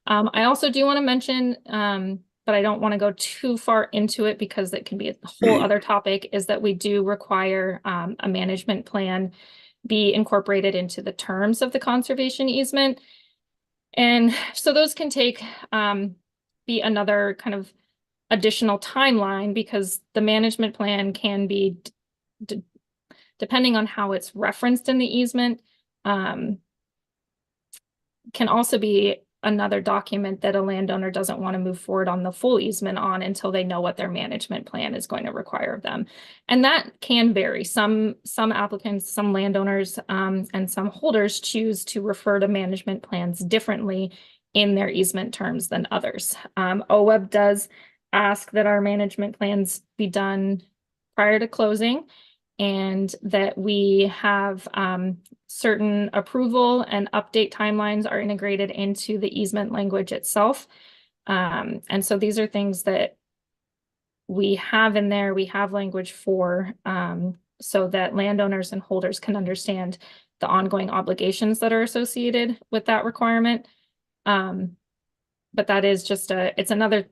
I also do want to mention, but I don't want to go too far into it because it can be a whole other topic, is that we do require a management plan be incorporated into the terms of the conservation easement. And so those can be another kind of additional timeline, because the management plan can be, depending on how it's referenced in the easement, can also be another document that a landowner doesn't want to move forward on the full easement on until they know what their management plan is going to require of them. And that can vary. Some applicants, some landowners, and some holders choose to refer to management plans differently in their easement terms than others. OWEB does ask that our management plans be done prior to closing, and that we have certain approval and update timelines are integrated into the easement language itself. And so these are things that we have in there, we have language for, so that landowners and holders can understand the ongoing obligations that are associated with that requirement. But that is just it's another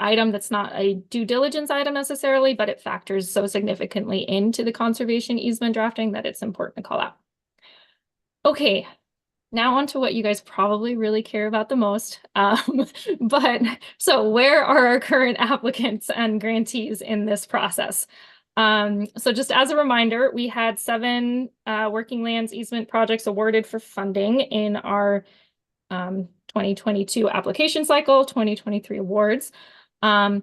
item that's not a due diligence item necessarily, but it factors so significantly into the conservation easement drafting that it's important to call out. Okay, now on to what you guys probably really care about the most. But so where are our current applicants and grantees in this process? So just as a reminder, we had 7 working lands easement projects awarded for funding in our 2022 application cycle, 2023 awards. And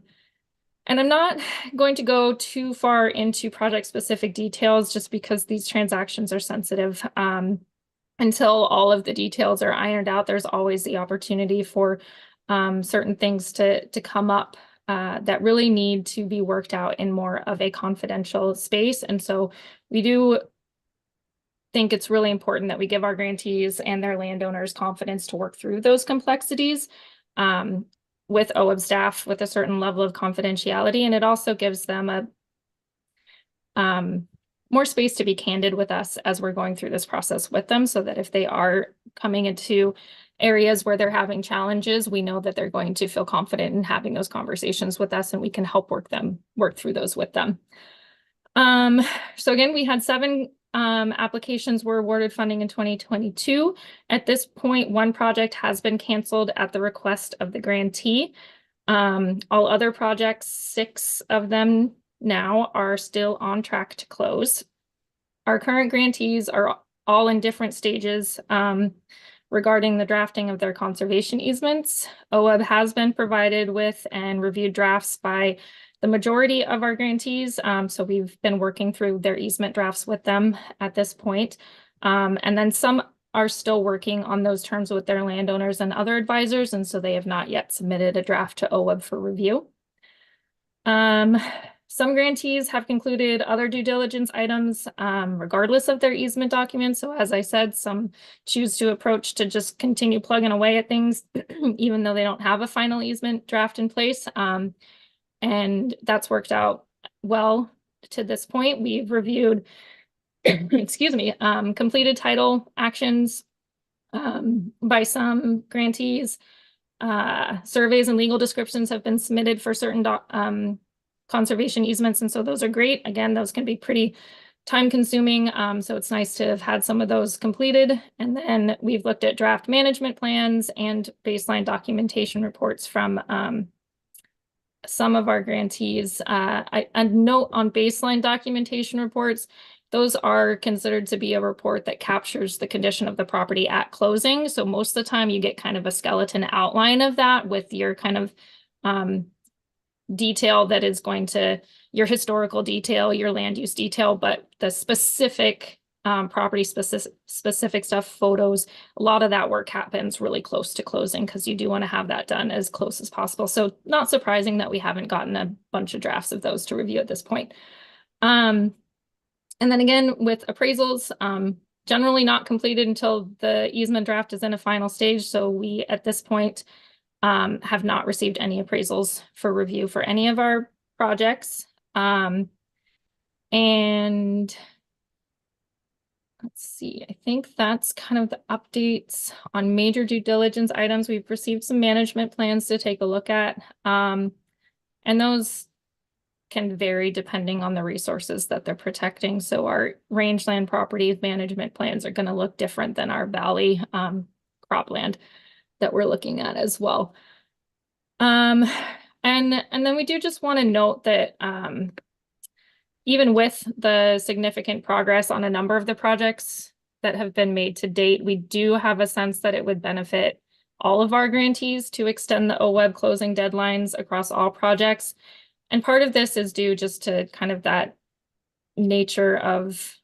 I'm not going to go too far into project specific details just because these transactions are sensitive. Until all of the details are ironed out, there's always the opportunity for certain things to come up that really need to be worked out in more of a confidential space. And so we do think it's really important that we give our grantees and their landowners confidence to work through those complexities with OWEB staff with a certain level of confidentiality. And it also gives them a more space to be candid with us as we're going through this process with them, so that if they are coming into areas where they're having challenges, we know that they're going to feel confident in having those conversations with us, and we can help work through those with them. So again, we had 7 applications were awarded funding in 2022. At this point, 1 project has been canceled at the request of the grantee. All other projects, 6 of them now are still on track to close. Our current grantees are all in different stages regarding the drafting of their conservation easements. OWEB has been provided with and reviewed drafts by the majority of our grantees. So we've been working through their easement drafts with them at this point. And then some are still working on those terms with their landowners and other advisors. And so they have not yet submitted a draft to OWEB for review. Some grantees have concluded other due diligence items regardless of their easement documents. So as I said, some choose to approach to just continue plugging away at things, even though they don't have a final easement draft in place. And that's worked out well to this point. We've reviewed, excuse me, completed title actions by some grantees. Surveys and legal descriptions have been submitted for certain conservation easements, and so those are great. Again, those can be pretty time consuming, so it's nice to have had some of those completed. And then we've looked at draft management plans and baseline documentation reports from some of our grantees. A note on baseline documentation reports, those are considered to be a report that captures the condition of the property at closing. So most of the time you get kind of a skeleton outline of that with your kind of detail that is going to, your historical detail, your land use detail, but the specific property specific stuff, photos, a lot of that work happens really close to closing because you do want to have that done as close as possible. So not surprising that we haven't gotten a bunch of drafts of those to review at this point. And then again, with appraisals, generally not completed until the easement draft is in a final stage. So we, at this point, have not received any appraisals for review for any of our projects. And let's see, I think that's kind of the updates on major due diligence items. We've received some management plans to take a look at. And those can vary depending on the resources that they're protecting. So our rangeland properties management plans are going to look different than our valley cropland that we're looking at as well. And then we do just want to note that even with the significant progress on a number of the projects that have been made to date, we do have a sense that it would benefit all of our grantees to extend the OWEB closing deadlines across all projects. And part of this is due just to kind of that nature of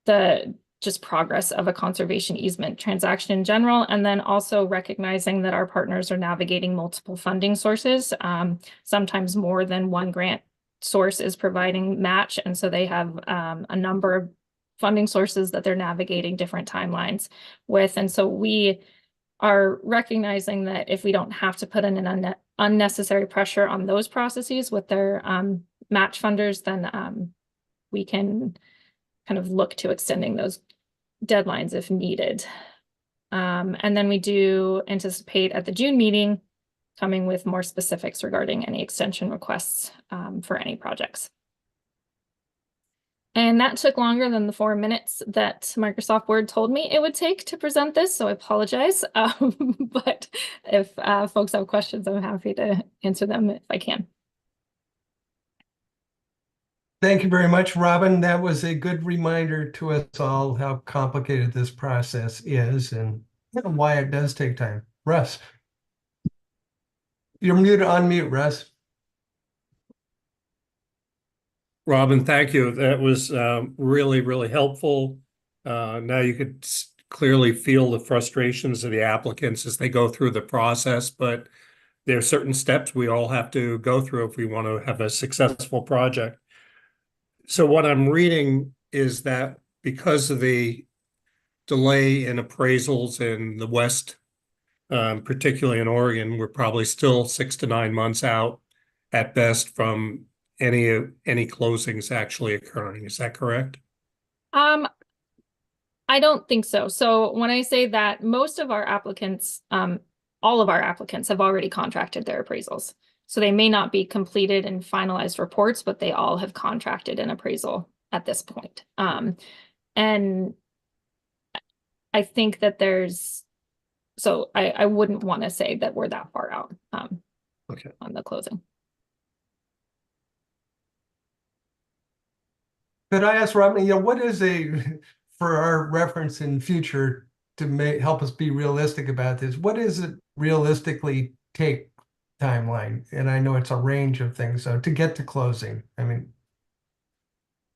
the just progress of a conservation easement transaction in general, and then also recognizing that our partners are navigating multiple funding sources. Sometimes more than one grant source is providing match, and so they have a number of funding sources that they're navigating different timelines with. And so we are recognizing that if we don't have to put in an unnecessary pressure on those processes with their match funders, then we can kind of look to extending those deadlines if needed. And then we do anticipate at the June meeting coming with more specifics regarding any extension requests for any projects. And that took longer than the 4 minutes that Microsoft Word told me it would take to present this, so I apologize. But if folks have questions, I'm happy to answer them if I can. Thank you very much, Robin. That was a good reminder to us all how complicated this process is and why it does take time. Russ. You're muted, unmute, Russ. Robin, thank you. That was really, really helpful. Now you could clearly feel the frustrations of the applicants as they go through the process, but there are certain steps we all have to go through if we want to have a successful project. So what I'm reading is that because of the delay in appraisals in the West, particularly in Oregon, we're probably still 6 to 9 months out at best from any closings actually occurring. Is that correct? I don't think so. So when I say that, most of our applicants, all of our applicants have already contracted their appraisals. So they may not be completed and finalized reports, but they all have contracted an appraisal at this point. And I think that so I wouldn't want to say that we're that far out okay, on the closing. Could I ask Robin, what is for our reference in future to help us be realistic about this, what is it realistically take timeline? And I know it's a range of things, so to get to closing, I mean.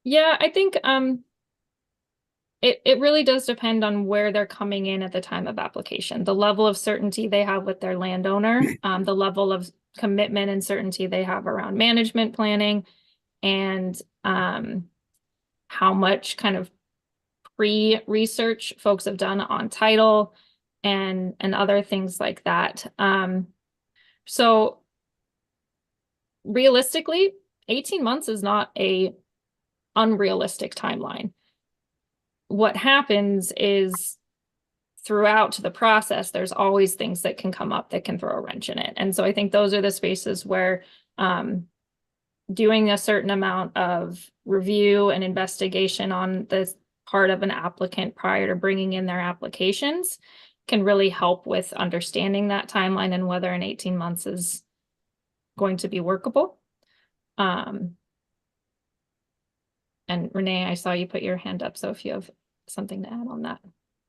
Yeah, I think it really does depend on where they're coming in at the time of application, the level of certainty they have with their landowner, the level of commitment and certainty they have around management planning, and how much kind of pre-research folks have done on title and other things like that. So realistically, 18 months is not a unrealistic timeline. What happens is throughout the process, there's always things that can come up that can throw a wrench in it. And so I think those are the spaces where doing a certain amount of review and investigation on the part of an applicant prior to bringing in their applications can really help with understanding that timeline and whether an 18 months is going to be workable. And Renee, I saw you put your hand up, so if you have something to add on that.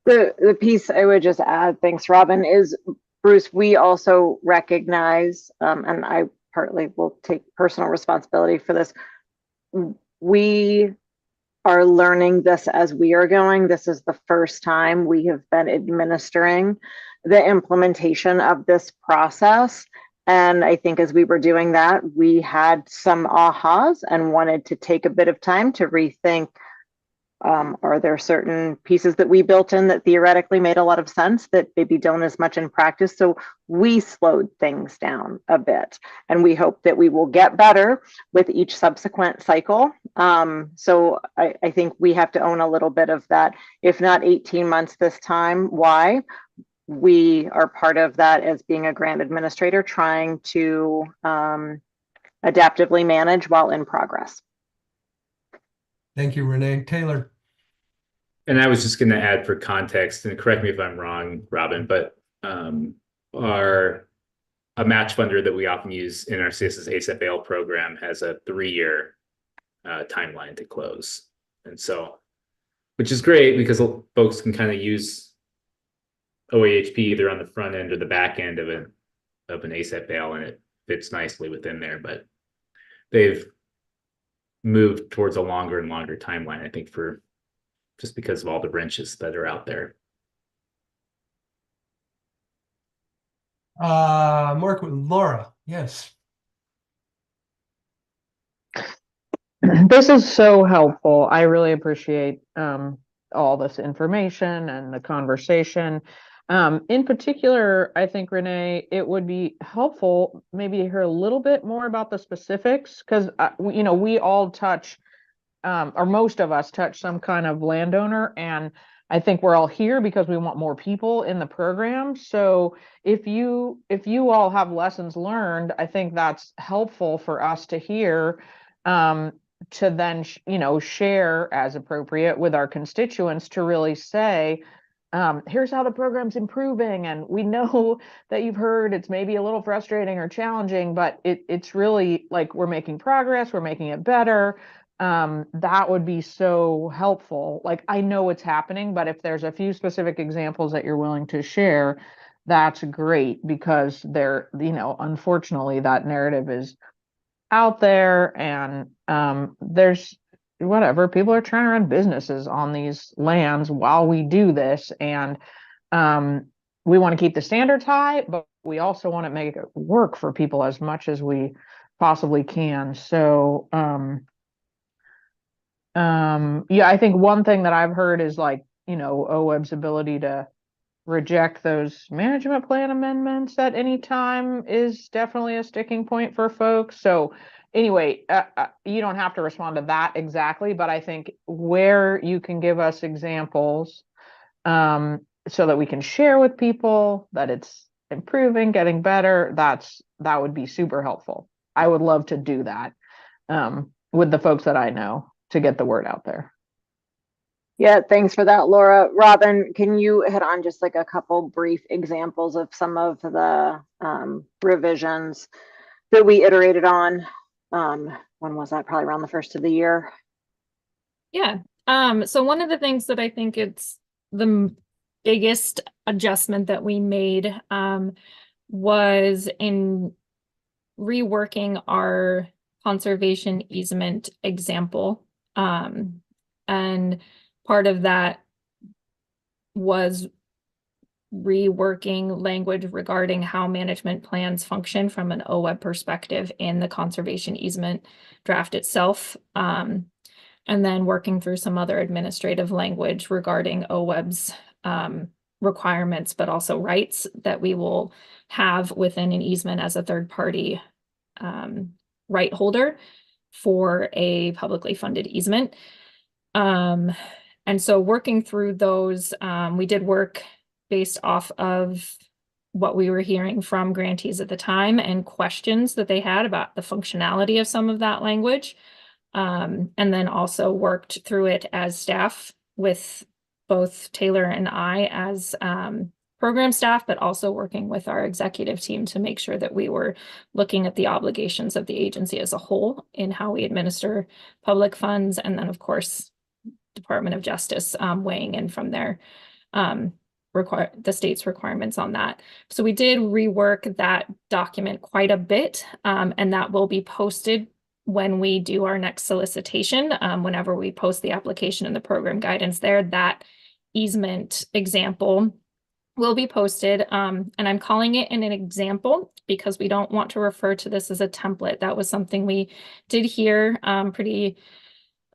The piece I would just add, thanks, Robin, is Bruce, we also recognize, and I partly will take personal responsibility for this. We are learning this as we are going. This is the first time we have been administering the implementation of this process. And I think as we were doing that, we had some ahas and wanted to take a bit of time to rethink, are there certain pieces that we built in that theoretically made a lot of sense that maybe don't as much in practice? So we slowed things down a bit, and we hope that we will get better with each subsequent cycle. So I think we have to own a little bit of that, if not 18 months this time. Why? We are part of that as being a grant administrator, trying to adaptively manage while in progress. Thank you, Renee. Taylor. And I was just going to add for context, and correct me if I'm wrong, Robin, but a match funder that we often use in our CSS ASAP program has a 3-year timeline to close. And so, which is great because folks can kind of use OAHP either on the front end or the back end of an ASAP bale, and it fits nicely within there. But they've moved towards a longer and longer timeline, I think, for just because of all the wrenches that are out there. Mark, Laura, yes. This is so helpful. I really appreciate all this information and the conversation. In particular, I think, Renee, it would be helpful maybe to hear a little bit more about the specifics, because you know, we all touch, or most of us touch some kind of landowner, and I think we're all here because we want more people in the program. So if you all have lessons learned, I think that's helpful for us to hear, to then, you know, share as appropriate with our constituents to really say, here's how the program's improving. And we know that you've heard it's maybe a little frustrating or challenging, but it's really like we're making progress, we're making it better. That would be so helpful. Like, I know it's happening, but if there's a few specific examples that you're willing to share, that's great, because there, you know, unfortunately that narrative is out there, and there's whatever, people are trying to run businesses on these lands while we do this, and we want to keep the standards high, but we also want to make it work for people as much as we possibly can. So yeah, I think one thing that I've heard is, like, you know, OWEB's ability to reject those management plan amendments at any time is definitely a sticking point for folks. So anyway, you don't have to respond to that exactly, but I think where you can give us examples, so that we can share with people that it's improving, getting better, that would be super helpful. I would love to do that with the folks that I know to get the word out there. Yeah, thanks for that, Laura. Robin, can you hit on just like a couple brief examples of some of the revisions that we iterated on? When was that? Probably around the first of the year. Yeah. So one of the things that I think it's the biggest adjustment that we made was in reworking our conservation easement example. And part of that was reworking language regarding how management plans function from an OWEB perspective in the conservation easement draft itself. And then working through some other administrative language regarding OWEB's requirements, but also rights that we will have within an easement as a third party right holder for a publicly funded easement. And so working through those, we did work based off of what we were hearing from grantees at the time and questions that they had about the functionality of some of that language. And then also worked through it as staff with both Taylor and I as program staff, but also working with our executive team to make sure that we were looking at the obligations of the agency as a whole in how we administer public funds. And then, of course, Department of Justice weighing in from their the state's requirements on that. So we did rework that document quite a bit, and that will be posted when we do our next solicitation. Whenever we post the application and the program guidance there, that easement example will be posted. And I'm calling it an example because we don't want to refer to this as a template. That was something we did hear pretty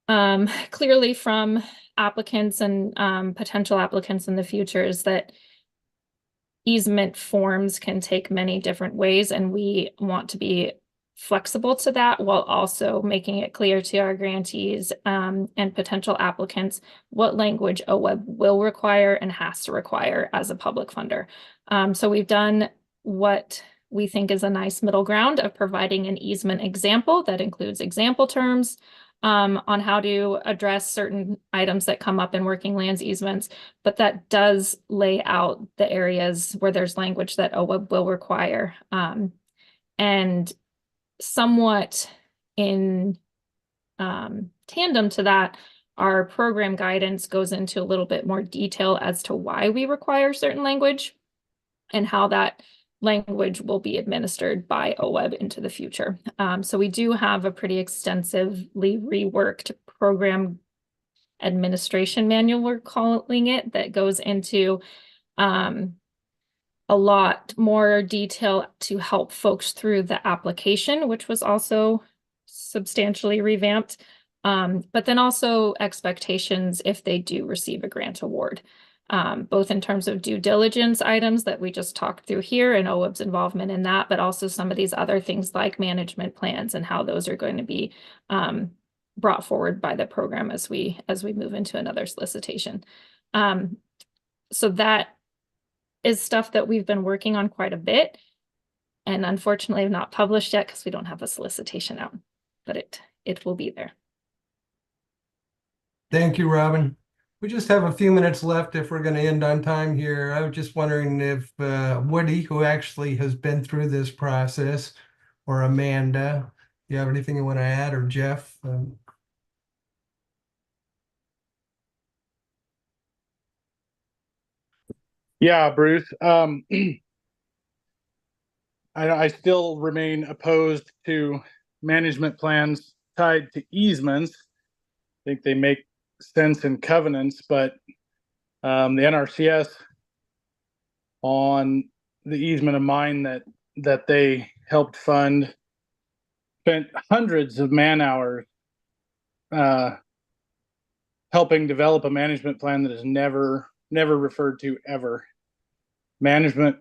clearly from applicants and potential applicants in the future, is that easement forms can take many different ways, and we want to be flexible to that while also making it clear to our grantees and potential applicants what language OWEB will require and has to require as a public funder. So we've done what we think is a nice middle ground of providing an easement example that includes example terms on how to address certain items that come up in working lands easements, but that does lay out the areas where there's language that OWEB will require. And somewhat in tandem to that, Our program guidance goes into a little bit more detail as to why we require certain language and how that language will be administered by OWEB into the future. So we do have a pretty extensively reworked program administration manual, we're calling it, that goes into a lot more detail to help folks through the application, which was also substantially revamped. But then also expectations if they do receive a grant award, both in terms of due diligence items that we just talked through here and OWEB's involvement in that, but also some of these other things like management plans and how those are going to be brought forward by the program as we move into another solicitation. So that is stuff that we've been working on quite a bit, and unfortunately have not published yet because we don't have a solicitation out, but it will be there. Thank you, Robin. We just have a few minutes left if we're going to end on time here. I was just wondering if Woody, who actually has been through this process, or Amanda, you have anything you want to add, or Jeff? Yeah, Bruce. I still remain opposed to management plans tied to easements. I think they make sense in covenants, but the NRCS on the easement of mine that they helped fund spent hundreds of man hours helping develop a management plan that is never referred to ever. Management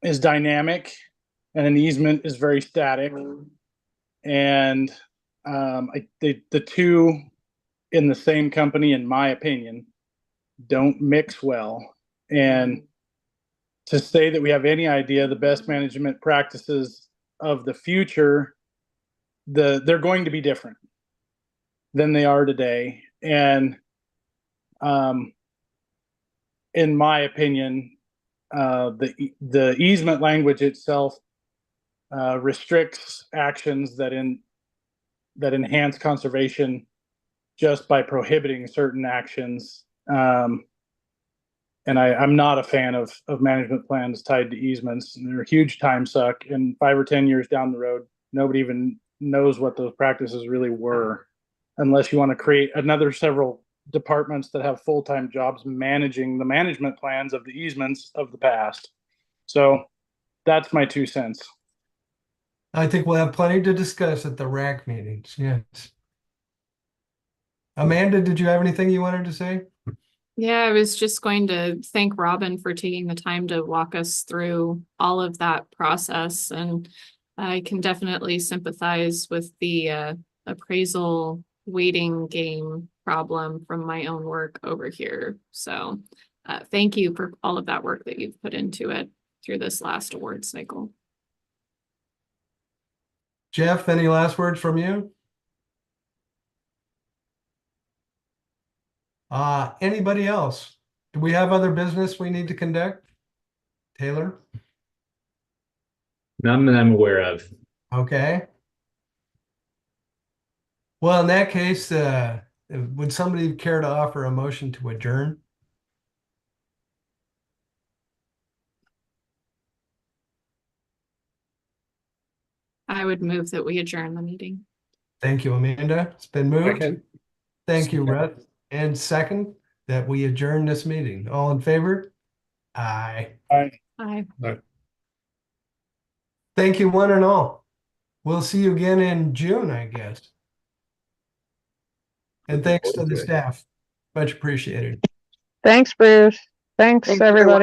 is dynamic, and an easement is very static. And the two in the same company, in my opinion, don't mix well. And to say that we have any idea the best management practices of the future, they're going to be different than they are today. And in my opinion, the easement language itself restricts actions that enhance conservation just by prohibiting certain actions. And I'm not a fan of management plans tied to easements. They're a huge time suck, and 5 or 10 years down the road, nobody even knows what those practices really were, unless you want to create another several departments that have full-time jobs managing the management plans of the easements of the past. So that's my 2 cents. I think we'll have plenty to discuss at the RAC meetings. Yes. Amanda, did you have anything you wanted to say? Yeah, I was just going to thank Robin for taking the time to walk us through all of that process. And I can definitely sympathize with the appraisal waiting game problem from my own work over here. So thank you for all of that work that you've put into it through this last award cycle. Jeff, any last words from you? Anybody else? Do we have other business we need to conduct? Taylor? None that I'm aware of. Okay. Well, in that case, would somebody care to offer a motion to adjourn? I would move that we adjourn the meeting. Thank you, Amanda. It's been moved. Second. Thank you, Russ. And second, that we adjourn this meeting. All in favor? Aye. Aye. Thank you, one and all. We'll see you again in June, I guess. And thanks to the staff. Much appreciated. Thanks, Bruce. Thanks, Thank you, everybody.